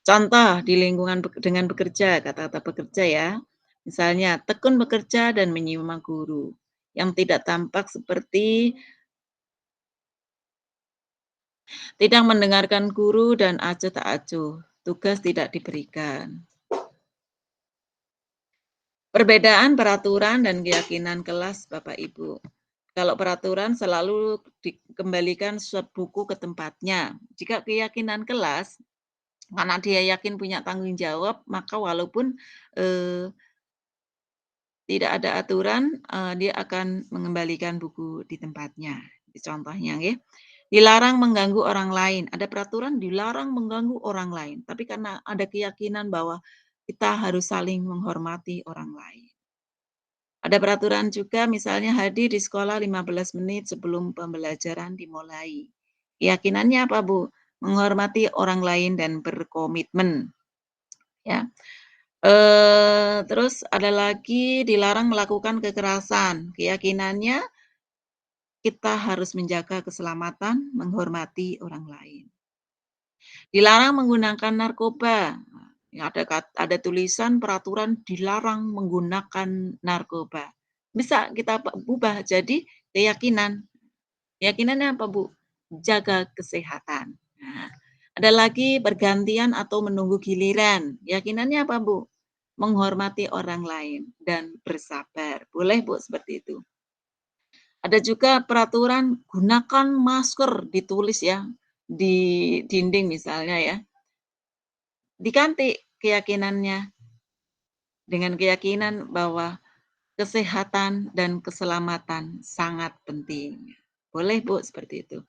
Contoh di lingkungan dengan bekerja, kata-kata bekerja ya. Misalnya, tekun bekerja dan menyimak guru. Yang tidak tampak seperti tidak mendengarkan guru dan acuh tak acuh, tugas tidak diberikan. Perbedaan peraturan dan keyakinan kelas Bapak Ibu. Kalau peraturan selalu dikembalikan buku ke tempatnya. Jika keyakinan kelas, karena dia yakin punya tanggung jawab, maka walaupun tidak ada aturan, dia akan mengembalikan buku di tempatnya. Contohnya ya. Dilarang mengganggu orang lain. Ada peraturan dilarang mengganggu orang lain. Tapi karena ada keyakinan bahwa kita harus saling menghormati orang lain. Ada peraturan juga misalnya hadir di sekolah 15 menit sebelum pembelajaran dimulai. Keyakinannya apa Bu? Menghormati orang lain dan berkomitmen. Ya. Terus ada lagi dilarang melakukan kekerasan. Keyakinannya kita harus menjaga keselamatan, menghormati orang lain. Dilarang menggunakan narkoba. Ada tulisan peraturan dilarang menggunakan narkoba. Bisa kita ubah jadi keyakinan. Keyakinannya apa Bu? Jaga kesehatan. Nah, ada lagi bergantian atau menunggu giliran. Keyakinannya apa Bu? Menghormati orang lain dan bersabar. Boleh Bu seperti itu. Ada juga peraturan gunakan masker ditulis ya di dinding misalnya ya. Diganti keyakinannya dengan keyakinan bahwa kesehatan dan keselamatan sangat penting. Boleh Bu seperti itu.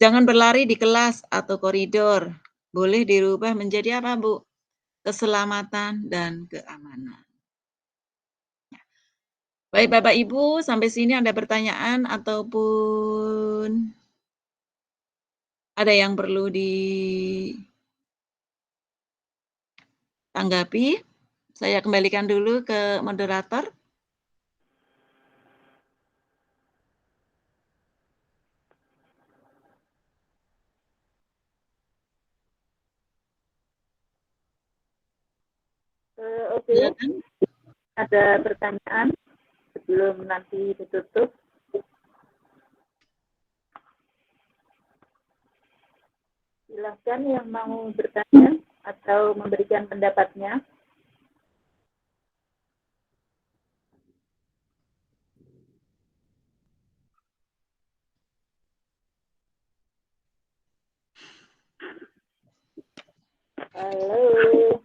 Jangan berlari di kelas atau koridor. Boleh dirubah menjadi apa Bu? Keselamatan dan keamanan. Baik Bapak Ibu, sampai sini ada pertanyaan ataupun ada yang perlu ditanggapi? Saya kembalikan dulu ke moderator. Oke, ada pertanyaan sebelum nanti ditutup. Silahkan yang mau bertanya atau memberikan pendapatnya. Halo.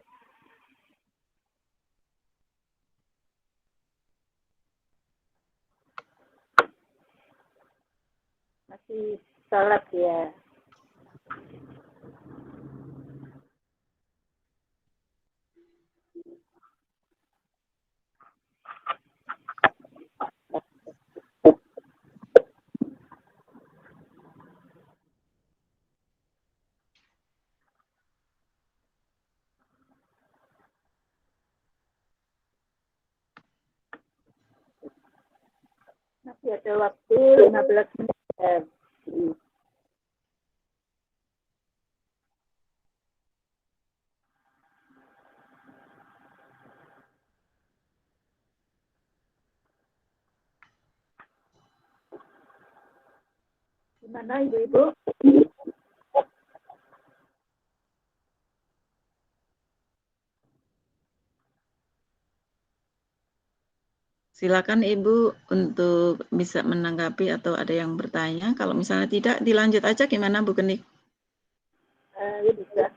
Masih sholat ya. Masih ada waktu 15 menit. Gimana Ibu-Ibu? Silakan Ibu untuk bisa menanggapi atau ada yang bertanya. Kalau misalnya tidak, dilanjut aja gimana Bu Kenik? Ya bisa.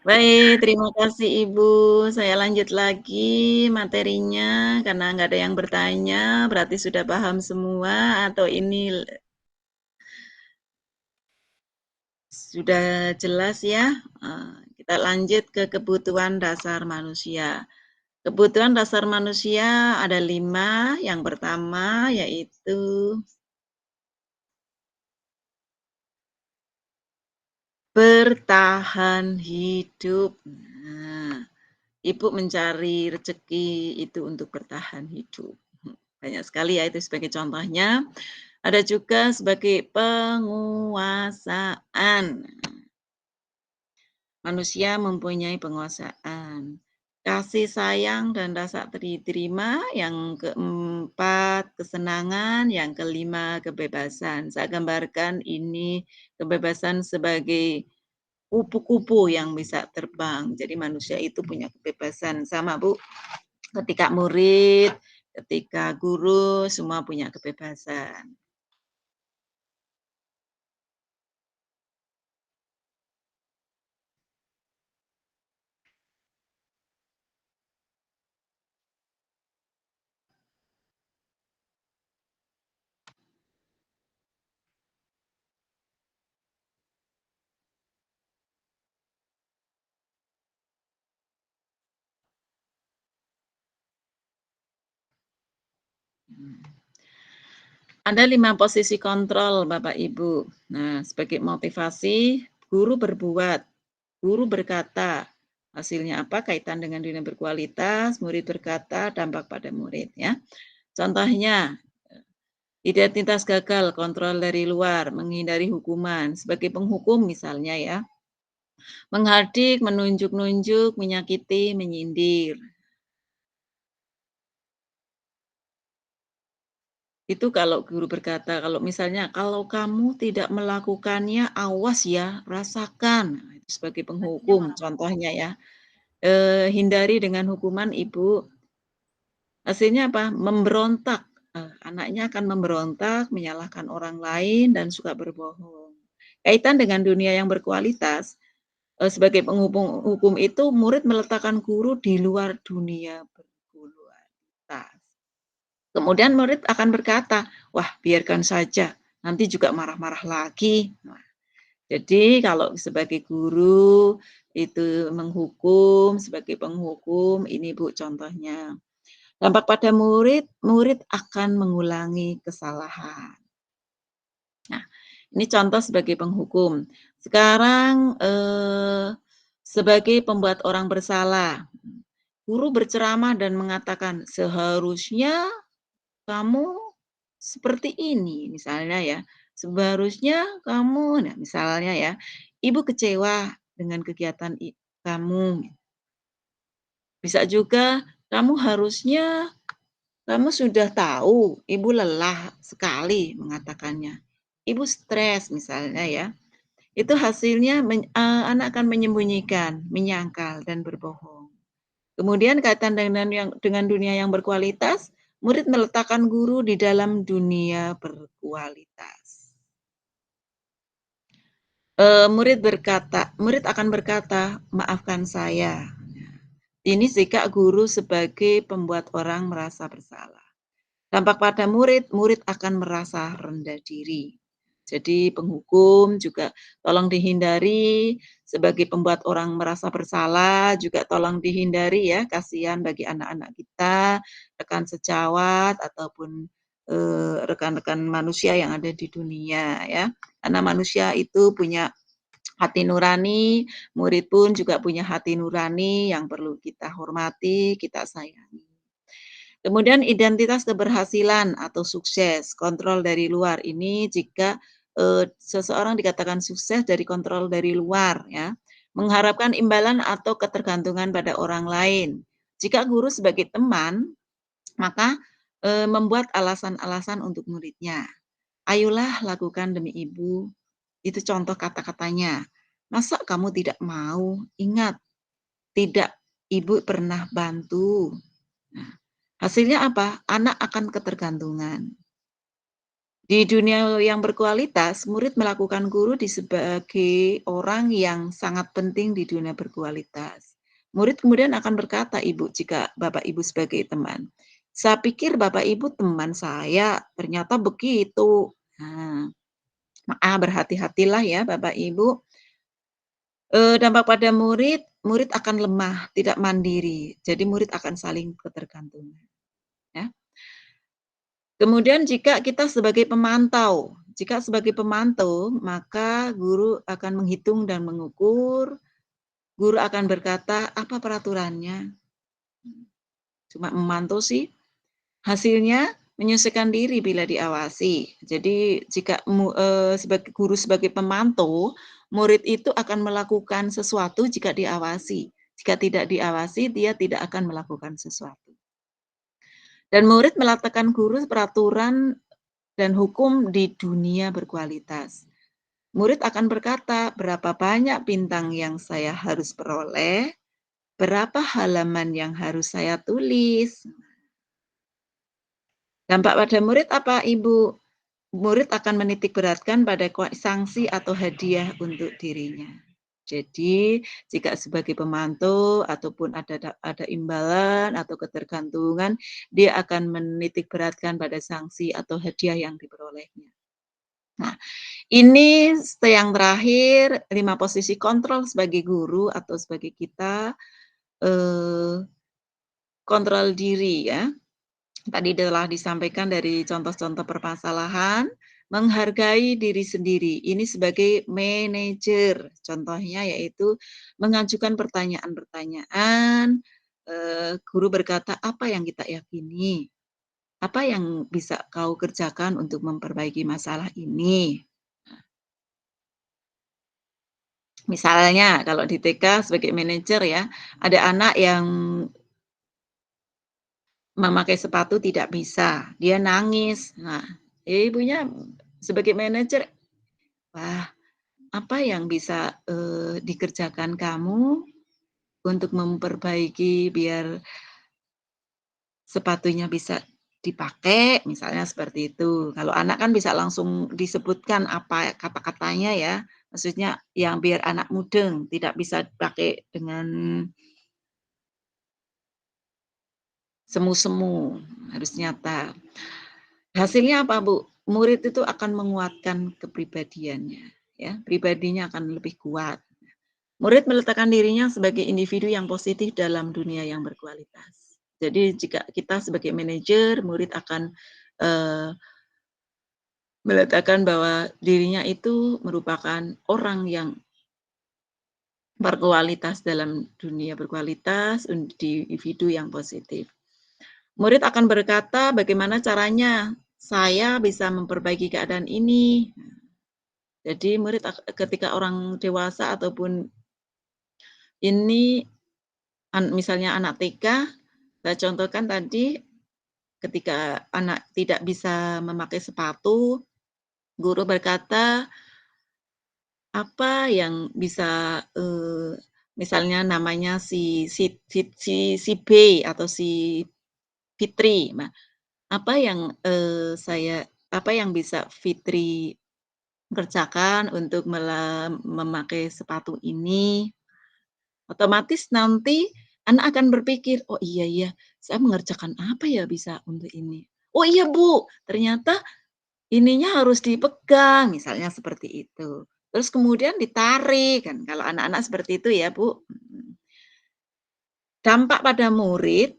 Baik, terima kasih Ibu. Saya lanjut lagi materinya karena nggak ada yang bertanya, berarti sudah paham semua atau ini sudah jelas ya. Kita lanjut ke kebutuhan dasar manusia. Kebutuhan dasar manusia ada 5. Yang pertama yaitu bertahan hidup. Nah, Ibu mencari rezeki itu untuk bertahan hidup. Banyak sekali ya itu sebagai contohnya. Ada juga sebagai penguasaan. Manusia mempunyai penguasaan. Kasih sayang dan rasa diterima. Yang keempat, kesenangan. Yang kelima, kebebasan. Saya gambarkan ini kebebasan sebagai kupu-kupu yang bisa terbang. Jadi manusia itu punya kebebasan. Sama Bu, ketika murid, ketika guru, semua punya kebebasan. Ada 5 posisi kontrol Bapak Ibu. Nah, sebagai motivasi, guru berbuat, guru berkata, hasilnya apa? Kaitan dengan dunia berkualitas, murid berkata, dampak pada murid ya. Contohnya, identitas gagal, kontrol dari luar, menghindari hukuman, sebagai penghukum misalnya ya. Menghardik, menunjuk-nunjuk, menyakiti, menyindir. Itu kalau guru berkata, kalau misalnya, kalau kamu tidak melakukannya, awas ya, rasakan. Nah, itu sebagai penghukum, contohnya ya. Hindari dengan hukuman Ibu. Hasilnya apa? Memberontak. Anaknya akan memberontak, menyalahkan orang lain, dan suka berbohong. Kaitan dengan dunia yang berkualitas, sebagai penghukum itu, murid meletakkan guru di luar dunia berkualitas. Kemudian murid akan berkata, wah biarkan saja, nanti juga marah-marah lagi. Nah, jadi kalau sebagai guru, itu menghukum, sebagai penghukum, ini Bu contohnya. Dampak pada murid, murid akan mengulangi kesalahan. Nah, ini contoh sebagai penghukum. Sekarang sebagai pembuat orang bersalah, guru berceramah dan mengatakan seharusnya kamu seperti ini, misalnya ya. Seharusnya kamu, nah misalnya ya, ibu kecewa dengan kegiatan kamu. Bisa juga kamu harusnya, kamu sudah tahu ibu lelah sekali mengatakannya. Ibu stres misalnya ya. Itu hasilnya anak akan menyembunyikan, menyangkal dan berbohong. Kemudian kaitan dengan dunia yang berkualitas, murid meletakkan guru di dalam dunia berkualitas. Murid akan berkata, maafkan saya. Ini jika guru sebagai pembuat orang merasa bersalah. Dampak pada murid, murid akan merasa rendah diri. Jadi penghukum juga tolong dihindari, sebagai pembuat orang merasa bersalah juga tolong dihindari ya, kasihan bagi anak-anak kita, rekan sejawat ataupun rekan-rekan manusia yang ada di dunia ya. Karena manusia itu punya hati nurani, murid pun juga punya hati nurani yang perlu kita hormati, kita sayangi. Kemudian identitas keberhasilan atau sukses, kontrol dari luar. Ini jika seseorang dikatakan sukses dari kontrol dari luar ya, mengharapkan imbalan atau ketergantungan pada orang lain. Jika guru sebagai teman, maka membuat alasan-alasan untuk muridnya. Ayolah lakukan demi ibu. Itu contoh kata-katanya. Masa kamu tidak mau? Ingat, tidak ibu pernah bantu. Nah, hasilnya apa? Anak akan ketergantungan. Di dunia yang berkualitas, murid melakukan guru sebagai orang yang sangat penting di dunia berkualitas. Murid kemudian akan berkata, ibu, jika bapak ibu sebagai teman, saya pikir bapak ibu teman saya, ternyata begitu. Nah, berhati-hatilah ya bapak ibu. Dampak pada murid, murid akan lemah, tidak mandiri. Jadi murid akan saling ketergantungan. Ya. Kemudian jika kita sebagai pemantau, maka guru akan menghitung dan mengukur. Guru akan berkata, apa peraturannya? Cuma memantau sih. Hasilnya menyesuaikan diri bila diawasi. Jadi jika sebagai guru sebagai pemantau, murid itu akan melakukan sesuatu jika diawasi. Jika tidak diawasi, dia tidak akan melakukan sesuatu. Dan murid meletakkan guru peraturan dan hukum di dunia berkualitas. Murid akan berkata, berapa banyak bintang yang saya harus peroleh, berapa halaman yang harus saya tulis. Dampak pada murid apa, Ibu? Murid akan menitik beratkan pada sanksi atau hadiah untuk dirinya. Jadi, jika sebagai pemantau ataupun ada imbalan atau ketergantungan, dia akan menitik beratkan pada sanksi atau hadiah yang diperolehnya. Nah, ini yang terakhir, 5 posisi kontrol sebagai guru atau sebagai kita, kontrol diri ya. Tadi telah disampaikan dari contoh-contoh permasalahan, menghargai diri sendiri. Ini sebagai manajer. Contohnya yaitu mengajukan pertanyaan-pertanyaan, guru berkata, apa yang kita yakini? Apa yang bisa kau kerjakan untuk memperbaiki masalah ini? Misalnya kalau di TK sebagai manajer ya, ada anak yang memakai sepatu tidak bisa, dia nangis. Nah, ibunya sebagai manajer, wah, apa yang bisa dikerjakan kamu untuk memperbaiki biar sepatunya bisa dipakai, misalnya seperti itu. Kalau anak kan bisa langsung disebutkan apa kata-katanya ya, maksudnya yang biar anak mudeng, tidak bisa dipakai dengan semu-semu, harus nyata. Hasilnya apa, Bu? Murid itu akan menguatkan kepribadiannya, ya. Pribadinya akan lebih kuat. Murid meletakkan dirinya sebagai individu yang positif dalam dunia yang berkualitas. Jadi jika kita sebagai manajer, murid akan meletakkan bahwa dirinya itu merupakan orang yang berkualitas dalam dunia berkualitas, individu yang positif. Murid akan berkata, bagaimana caranya saya bisa memperbaiki keadaan ini. Jadi murid ketika orang dewasa ataupun ini misalnya anak TK, saya contohkan tadi ketika anak tidak bisa memakai sepatu, guru berkata, apa yang bisa misalnya namanya si B atau si Fitri, apa yang apa yang bisa Fitri kerjakan untuk memakai sepatu ini? Otomatis nanti anak akan berpikir, oh iya, saya mengerjakan apa ya bisa untuk ini? Oh iya Bu, ternyata ininya harus dipegang, misalnya seperti itu. Terus kemudian ditarik, kan kalau anak-anak seperti itu ya Bu. Dampak pada murid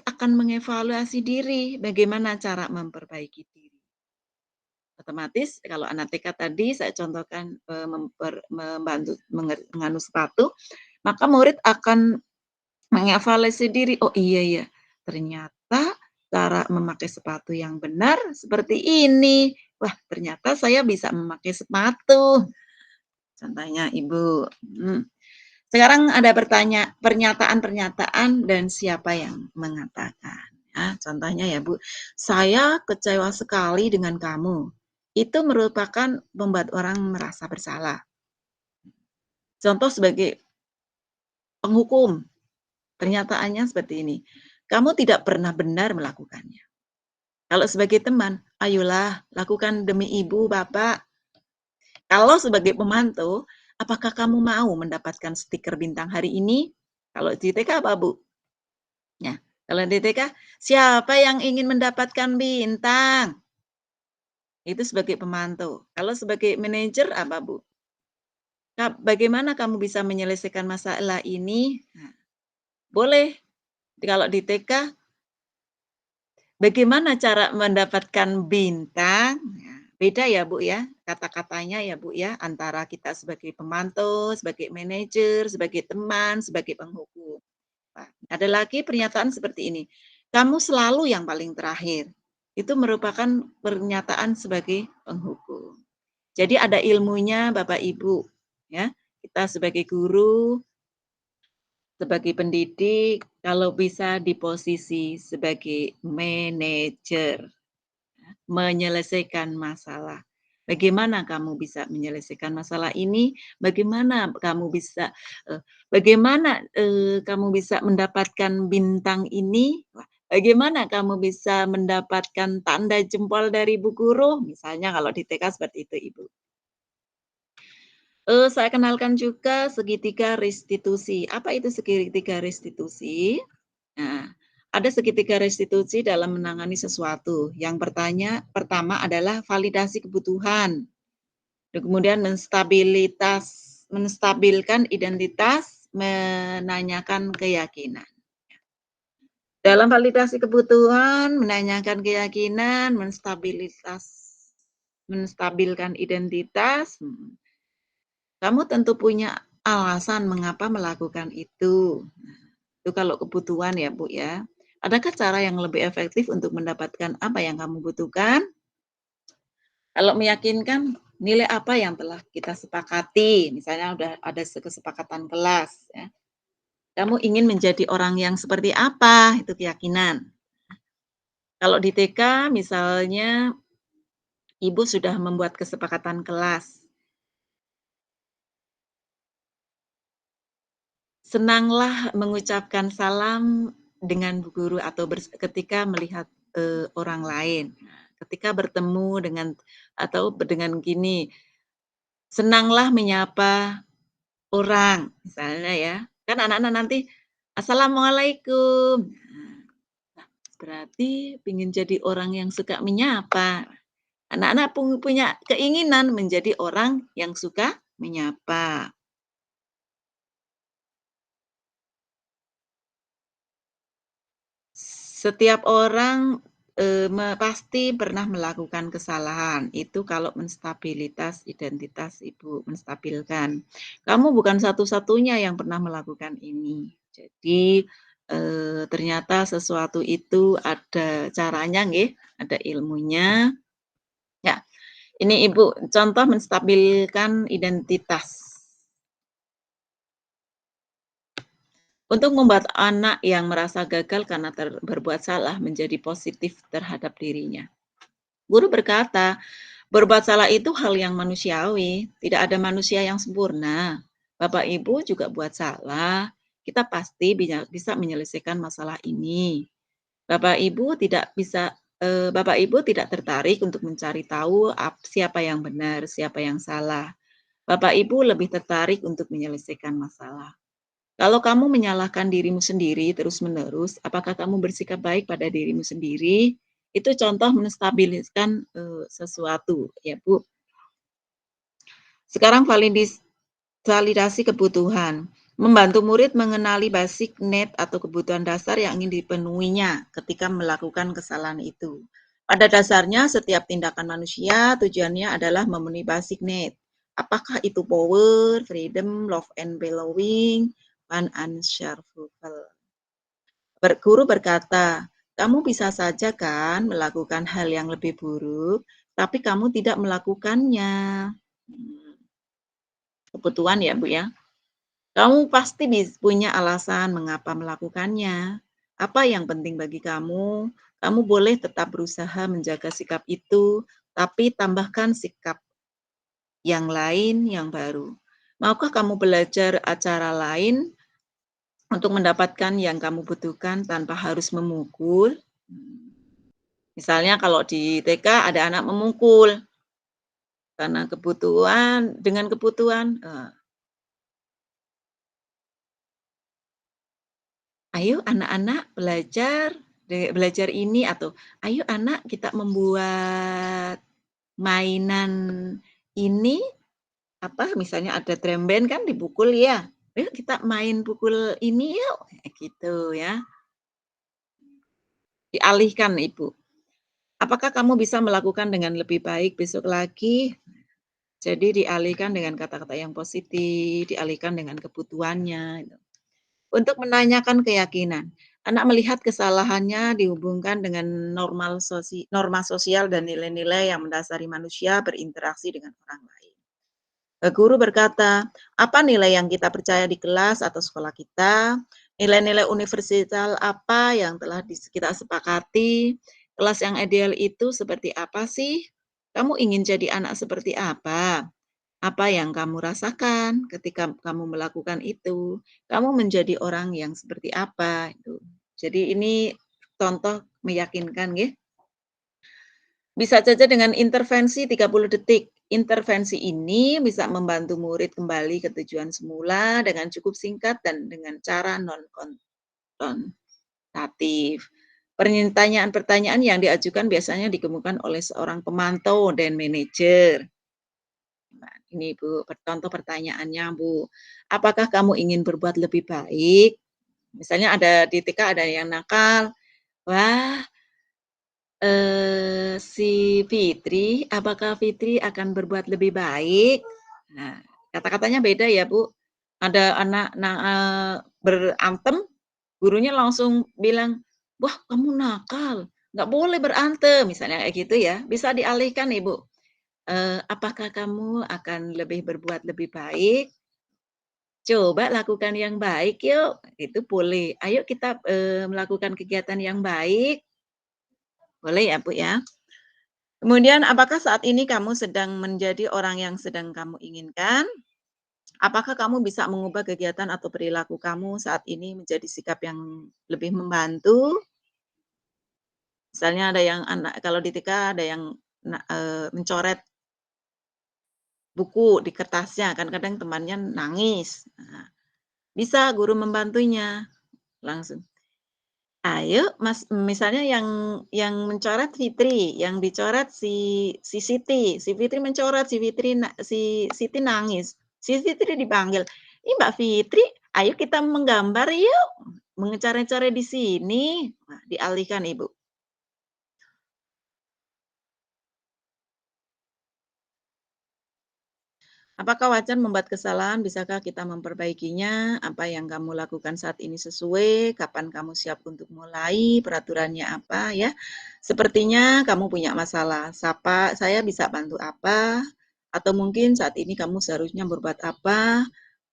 akan mengevaluasi diri, bagaimana cara memperbaiki diri. Otomatis kalau anak TK tadi saya contohkan membantu menganu sepatu, maka murid akan mengevaluasi diri, oh iya ya, ternyata cara memakai sepatu yang benar seperti ini. Wah, ternyata saya bisa memakai sepatu. Contohnya Ibu. Sekarang ada pernyataan-pernyataan dan siapa yang mengatakan. Ya, contohnya ya Bu, saya kecewa sekali dengan kamu. Itu merupakan membuat orang merasa bersalah. Contoh sebagai penghukum, pernyataannya seperti ini. Kamu tidak pernah benar melakukannya. Kalau sebagai teman, ayolah lakukan demi ibu, bapak. Kalau sebagai pemantau, apakah kamu mau mendapatkan stiker bintang hari ini? Kalau di TK apa, Bu? Ya, kalau di TK, siapa yang ingin mendapatkan bintang? Itu sebagai pemantau. Kalau sebagai manajer apa, Bu? Bagaimana kamu bisa menyelesaikan masalah ini? Nah, boleh. Kalau di TK, bagaimana cara mendapatkan bintang? Beda ya Bu ya, kata-katanya ya Bu ya, antara kita sebagai pemantau, sebagai manajer, sebagai teman, sebagai penghukum. Nah, ada lagi pernyataan seperti ini, kamu selalu yang paling terakhir. Itu merupakan pernyataan sebagai penghukum. Jadi ada ilmunya Bapak Ibu, ya. Kita sebagai guru, sebagai pendidik, kalau bisa di posisi sebagai manajer, menyelesaikan masalah. Bagaimana kamu bisa menyelesaikan masalah ini? Bagaimana kamu bisa kamu bisa mendapatkan bintang ini? Bagaimana kamu bisa mendapatkan tanda jempol dari Bu Guru? Misalnya kalau di TK seperti itu, Ibu. Saya kenalkan juga segitiga restitusi. Apa itu segitiga restitusi? Nah, ada segitiga restitusi dalam menangani sesuatu. Yang pertama adalah validasi kebutuhan. Kemudian menstabilkan identitas, menanyakan keyakinan. Dalam validasi kebutuhan, menanyakan keyakinan, menstabilkan identitas, kamu tentu punya alasan mengapa melakukan itu. Itu kalau kebutuhan ya Bu ya. Adakah cara yang lebih efektif untuk mendapatkan apa yang kamu butuhkan? Kalau meyakinkan, nilai apa yang telah kita sepakati? Misalnya udah ada kesepakatan kelas. Ya. Kamu ingin menjadi orang yang seperti apa? Itu keyakinan. Kalau di TK misalnya, Ibu sudah membuat kesepakatan kelas. Senanglah mengucapkan salam dengan Bu Guru atau ketika melihat orang lain. Ketika bertemu dengan gini, senanglah menyapa orang, misalnya ya. Kan anak-anak nanti, Assalamualaikum. Nah, berarti ingin jadi orang yang suka menyapa. Anak-anak punya keinginan menjadi orang yang suka menyapa. Setiap orang pasti pernah melakukan kesalahan. Itu kalau menstabilitas identitas Ibu, menstabilkan. Kamu bukan satu-satunya yang pernah melakukan ini. Jadi ternyata sesuatu itu ada caranya, nggih, ada ilmunya. Ya, ini Ibu contoh menstabilkan identitas. Untuk membuat anak yang merasa gagal karena berbuat salah menjadi positif terhadap dirinya. Guru berkata, berbuat salah itu hal yang manusiawi, tidak ada manusia yang sempurna. Bapak Ibu juga buat salah, kita pasti bisa menyelesaikan masalah ini. Bapak Ibu tidak tertarik untuk mencari tahu siapa yang benar, siapa yang salah. Bapak Ibu lebih tertarik untuk menyelesaikan masalah. Kalau kamu menyalahkan dirimu sendiri terus-menerus, apakah kamu bersikap baik pada dirimu sendiri? Itu contoh menstabilkan sesuatu, ya Bu. Sekarang validasi kebutuhan. Membantu murid mengenali basic need atau kebutuhan dasar yang ingin dipenuhinya ketika melakukan kesalahan itu. Pada dasarnya, setiap tindakan manusia tujuannya adalah memenuhi basic need. Apakah itu power, freedom, love and belonging, fun and survival. Guru berkata, kamu bisa saja kan melakukan hal yang lebih buruk, tapi kamu tidak melakukannya. Kebutuhan ya Bu ya. Kamu pasti punya alasan mengapa melakukannya. Apa yang penting bagi kamu? Kamu boleh tetap berusaha menjaga sikap itu, tapi tambahkan sikap yang lain yang baru. Maukah kamu belajar acara lain untuk mendapatkan yang kamu butuhkan tanpa harus memukul? Misalnya kalau di TK ada anak memukul karena dengan kebutuhan. Ayo anak-anak belajar ini, atau ayo anak kita membuat mainan ini, misalnya ada drum band kan dipukul ya. Ayo kita main pukul ini yuk, gitu ya. Dialihkan Ibu. Apakah kamu bisa melakukan dengan lebih baik besok lagi? Jadi dialihkan dengan kata-kata yang positif, dialihkan dengan kebutuhannya. Untuk menanyakan keyakinan, anak melihat kesalahannya dihubungkan dengan norma sosial dan nilai-nilai yang mendasari manusia berinteraksi dengan orang lain. Guru berkata, apa nilai yang kita percaya di kelas atau sekolah kita? Nilai-nilai universal apa yang telah kita sepakati? Kelas yang ideal itu seperti apa sih? Kamu ingin jadi anak seperti apa? Apa yang kamu rasakan ketika kamu melakukan itu? Kamu menjadi orang yang seperti apa? Itu. Jadi ini contoh meyakinkan, ya. Bisa saja dengan intervensi 30 detik. Intervensi ini bisa membantu murid kembali ke tujuan semula dengan cukup singkat dan dengan cara non-konfrontatif. Pertanyaan-pertanyaan yang diajukan biasanya dikemukakan oleh seorang pemantau dan manajer. Ini Bu, contoh pertanyaannya Bu. Apakah kamu ingin berbuat lebih baik? Misalnya ada di TK ada yang nakal. Wah, si Fitri, apakah Fitri akan berbuat lebih baik? Nah, kata-katanya beda ya Bu. Ada anak berantem, gurunya langsung bilang, wah kamu nakal, nggak boleh berantem, misalnya kayak gitu ya. Bisa dialihkan Ibu. Apakah kamu akan berbuat lebih baik? Coba lakukan yang baik yuk, itu boleh. Ayo kita melakukan kegiatan yang baik. Boleh ya Bu ya. Kemudian apakah saat ini kamu sedang menjadi orang yang sedang kamu inginkan? Apakah kamu bisa mengubah kegiatan atau perilaku kamu saat ini menjadi sikap yang lebih membantu? Misalnya ada yang kalau di TK ada yang mencoret buku di kertasnya, kan kadang temannya nangis. Nah, bisa guru membantunya langsung. Ayo, Mas, misalnya yang mencoret Fitri, yang dicoret si Siti. Si Fitri mencoret, si Siti nangis. Si Fitri dipanggil, "Ih, Mbak Fitri, ayo kita menggambar yuk." mengejar-ejar di sini, nah, dialihkan Ibu. Apakah wajar membuat kesalahan? Bisakah kita memperbaikinya? Apa yang kamu lakukan saat ini sesuai? Kapan kamu siap untuk mulai? Peraturannya apa ya? Sepertinya kamu punya masalah. Saya bisa bantu apa? Atau mungkin saat ini kamu seharusnya berbuat apa?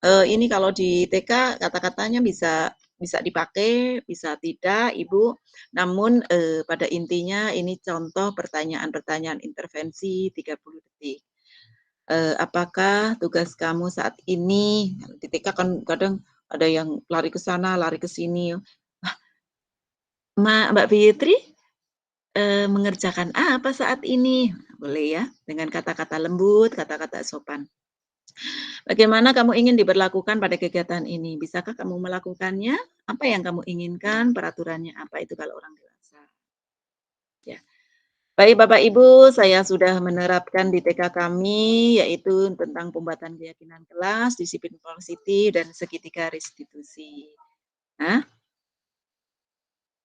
Ini kalau di TK kata-katanya bisa dipakai, bisa tidak, Ibu. Namun pada intinya ini contoh pertanyaan-pertanyaan intervensi 30 detik. Apakah tugas kamu saat ini, di TK kan kadang ada yang lari ke sana, lari ke sini. Mbak Fitri mengerjakan apa saat ini? Boleh ya, dengan kata-kata lembut, kata-kata sopan. Bagaimana kamu ingin diberlakukan pada kegiatan ini? Bisakah kamu melakukannya? Apa yang kamu inginkan? Peraturannya apa? Itu kalau orang dewasa. Ya. Baik Bapak Ibu, saya sudah menerapkan di TK kami, yaitu tentang pembuatan keyakinan kelas, disiplin positif, dan segitiga restitusi. Nah,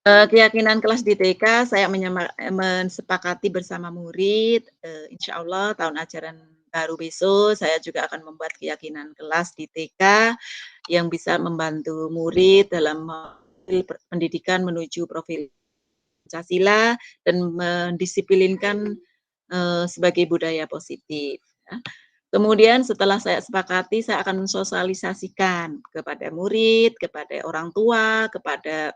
keyakinan kelas di TK saya mensepakati bersama murid, insya Allah tahun ajaran baru besok saya juga akan membuat keyakinan kelas di TK yang bisa membantu murid dalam pendidikan menuju profil Pancasila dan mendisiplinkan sebagai budaya positif. Ya. Kemudian setelah saya sepakati, saya akan mensosialisasikan kepada murid, kepada orang tua, kepada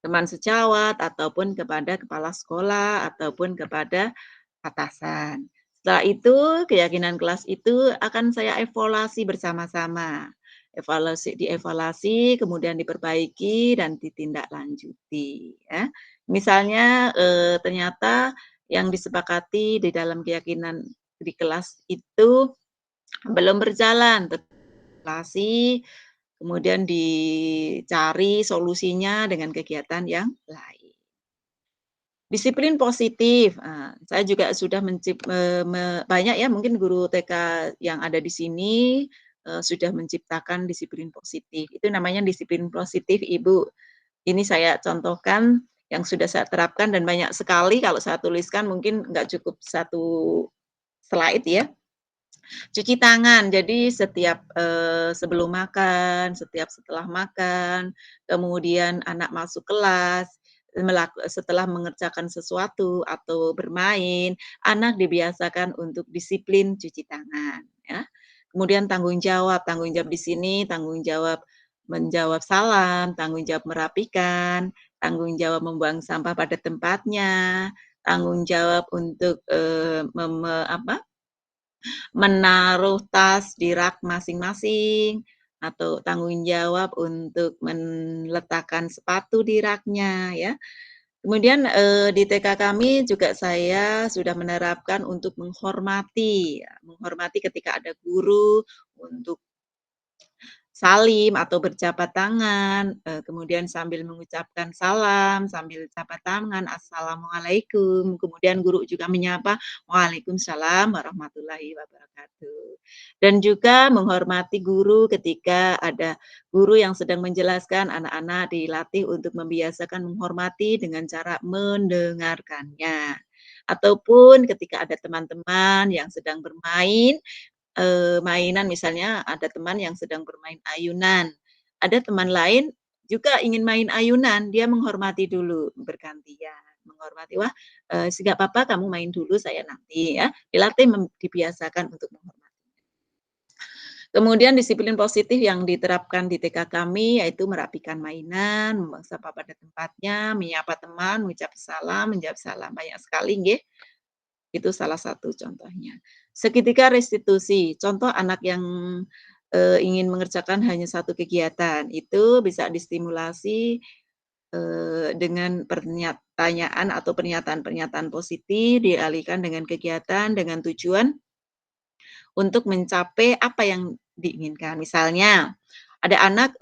teman sejawat, ataupun kepada kepala sekolah, ataupun kepada atasan. Setelah itu, keyakinan kelas itu akan saya evaluasi bersama-sama. Dievaluasi, kemudian diperbaiki dan ditindaklanjuti. Ya. Misalnya ternyata yang disepakati di dalam keyakinan di kelas itu belum berjalan, evaluasi, kemudian dicari solusinya dengan kegiatan yang lain. Disiplin positif, saya juga sudah banyak ya mungkin guru TK yang ada di sini sudah menciptakan disiplin positif. Itu namanya disiplin positif, Ibu. Ini saya contohkan yang sudah saya terapkan dan banyak sekali kalau saya tuliskan mungkin nggak cukup satu slide ya. Cuci tangan, jadi setiap sebelum makan, setiap setelah makan, kemudian anak masuk kelas, setelah mengerjakan sesuatu atau bermain, anak dibiasakan untuk disiplin cuci tangan. Ya. Kemudian tanggung jawab di sini, tanggung jawab menjawab salam, tanggung jawab merapikan, tanggung jawab membuang sampah pada tempatnya, tanggung jawab untuk menaruh tas di rak masing-masing, atau tanggung jawab untuk meletakkan sepatu di raknya ya. Kemudian di TK kami juga saya sudah menerapkan untuk menghormati, menghormati ketika ada guru untuk salim atau berjabat tangan, kemudian sambil mengucapkan salam, sambil jabat tangan, assalamualaikum, kemudian guru juga menyapa, waalaikumsalam warahmatullahi wabarakatuh. Dan juga menghormati guru ketika ada guru yang sedang menjelaskan, anak-anak dilatih untuk membiasakan menghormati dengan cara mendengarkannya. Ataupun ketika ada teman-teman yang sedang bermain, mainan misalnya ada teman yang sedang bermain ayunan, ada teman lain juga ingin main ayunan, dia menghormati dulu, bergantian, menghormati, wah nggak apa-apa kamu main dulu, saya nanti ya, dilatih dibiasakan untuk menghormati. Kemudian disiplin positif yang diterapkan di TK kami yaitu merapikan mainan, membuang sampah pada tempatnya, menyapa teman, mengucap salam, menjawab salam, banyak sekali nggih. Itu salah satu contohnya. Segitiga restitusi, contoh anak yang ingin mengerjakan hanya satu kegiatan, itu bisa distimulasi dengan pertanyaan atau pernyataan-pernyataan positif, dialihkan dengan kegiatan dengan tujuan untuk mencapai apa yang diinginkan. Misalnya, ada anak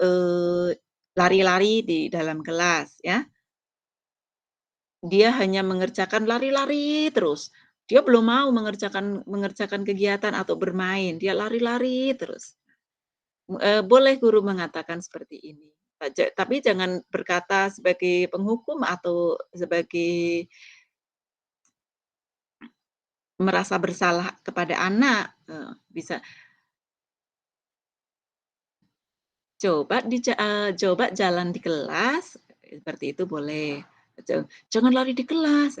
lari-lari di dalam kelas, ya. Dia hanya mengerjakan lari-lari terus. Dia belum mau mengerjakan kegiatan atau bermain, dia lari-lari terus. Boleh guru mengatakan seperti ini, Tapi jangan berkata sebagai penghukum atau sebagai merasa bersalah kepada anak. Bisa coba jalan di kelas, seperti itu boleh. Jangan lari di kelas.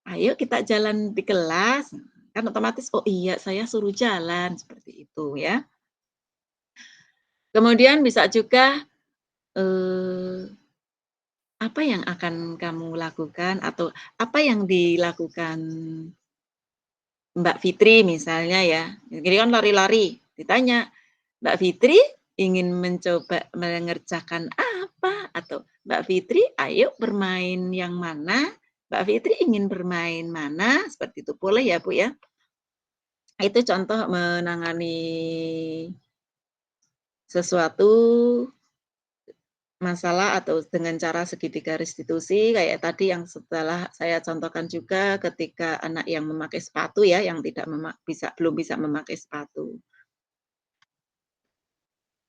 Ayo kita jalan di kelas, kan otomatis, oh iya saya suruh jalan, seperti itu ya. Kemudian bisa juga, apa yang akan kamu lakukan atau apa yang dilakukan Mbak Fitri misalnya ya, ini kan lari-lari, ditanya, Mbak Fitri ingin mencoba mengerjakan apa? Atau Mbak Fitri ayo bermain yang mana? Mbak Fitri ingin bermain mana? Seperti itu, boleh ya Bu ya? Itu contoh menangani sesuatu masalah atau dengan cara segitiga restitusi kayak tadi yang setelah saya contohkan juga ketika anak yang memakai sepatu ya, yang tidak belum bisa memakai sepatu.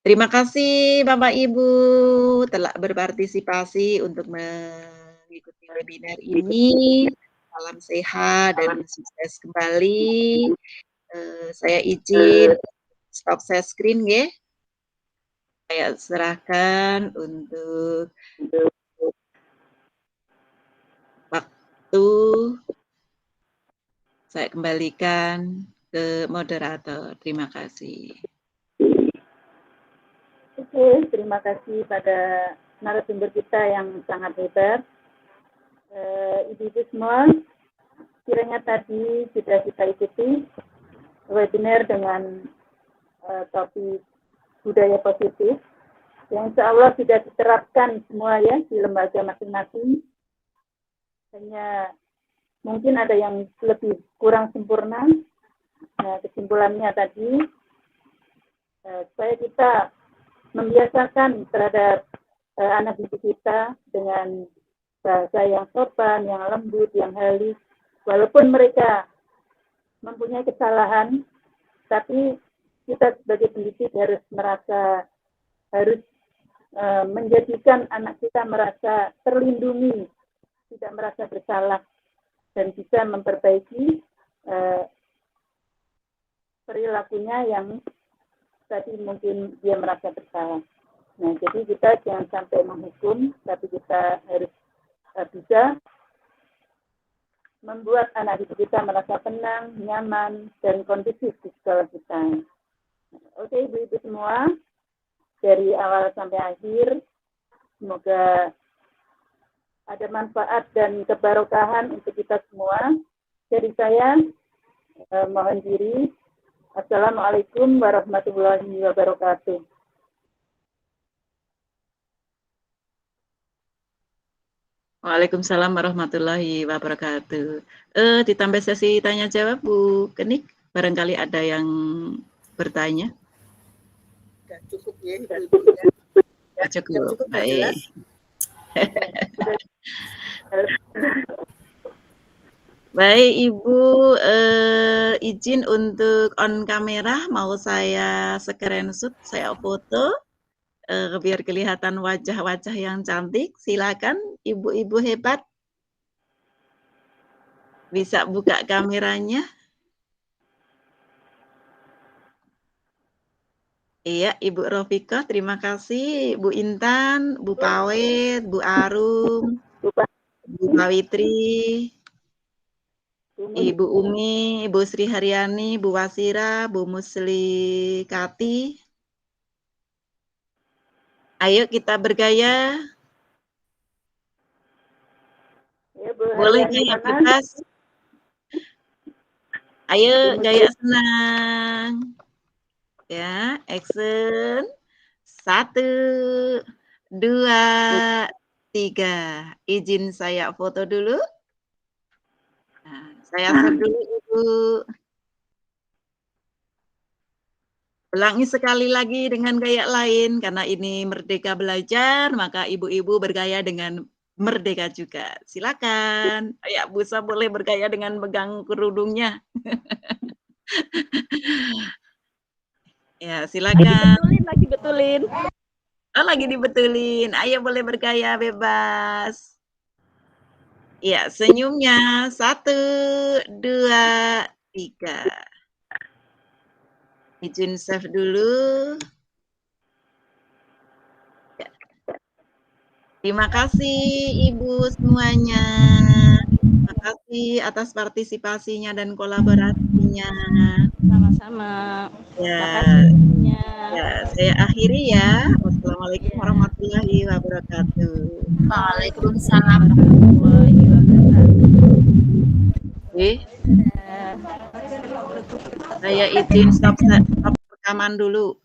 Terima kasih Bapak Ibu telah berpartisipasi untuk mengikuti webinar ini. Salam sehat dan sukses kembali. Saya izin stop share screen ya. Saya serahkan untuk waktu. Saya kembalikan ke moderator. Terima kasih. Oke, terima kasih pada narasumber kita yang sangat hebat. Ibu-ibu semua, kiranya tadi sudah kita ikuti webinar dengan topik budaya positif, yang insya Allah sudah diterapkan semua ya di lembaga masing-masing. Hanya mungkin ada yang lebih kurang sempurna. Nah, kesimpulannya tadi, supaya kita membiasakan terhadap anak didik kita dengan bahasa yang sopan, yang lembut, yang halus, walaupun mereka mempunyai kesalahan, tapi kita sebagai pendidik harus menjadikan anak kita merasa terlindungi, tidak merasa bersalah, dan bisa memperbaiki perilakunya yang tadi mungkin dia merasa bersalah. Nah, jadi kita jangan sampai menghukum, tapi kita harus bisa membuat anak didik kita merasa tenang, nyaman, dan kondusif di sekolah kita. Oke, ibu-ibu semua, dari awal sampai akhir, semoga ada manfaat dan kebarokahan untuk kita semua. Dari saya, mohon diri. Assalamualaikum warahmatullahi wabarakatuh. Waalaikumsalam warahmatullahi wabarakatuh. Ditambah sesi tanya jawab Bu Kenik, barangkali ada yang bertanya. Sudah cukup ya. Cukup. Baik. Baik Ibu, izin untuk on kamera, mau saya screenshot, saya foto, biar kelihatan wajah-wajah yang cantik. Silakan Ibu-ibu hebat, bisa buka kameranya. Iya, Ibu Rofika, terima kasih. Bu Intan, Bu Pawet, Bu Arum, Bu Pawitri, Ibu Umi, Ibu Sri Haryani, Bu Wasira, Bu Musli Kati. Ayo kita bergaya. Ya, Bu Boleh Haryani gaya mana? bebas. Ayo gaya senang. Ya, action. 1, 2, 3. Izin saya foto dulu. Nah, saya share dulu Ibu. Ulangi sekali lagi dengan gaya lain, karena ini Merdeka Belajar, maka ibu-ibu bergaya dengan merdeka juga. Silakan. Ya, Busa boleh bergaya dengan pegang kerudungnya. Ya, silakan. Lagi betulin. Oh, lagi dibetulin. Ayo boleh bergaya bebas. Ya, senyumnya. 1, 2, 3. Izin save dulu. Ya. Terima kasih Ibu semuanya. Terima kasih atas partisipasinya dan kolaborasinya. Sama-sama. Ya. Makasih. Ya, saya akhiri ya. Wassalamualaikum warahmatullahi wabarakatuh. Waalaikumsalam. Warahmatullahi wabarakatuh. Saya izin stop rekaman dulu.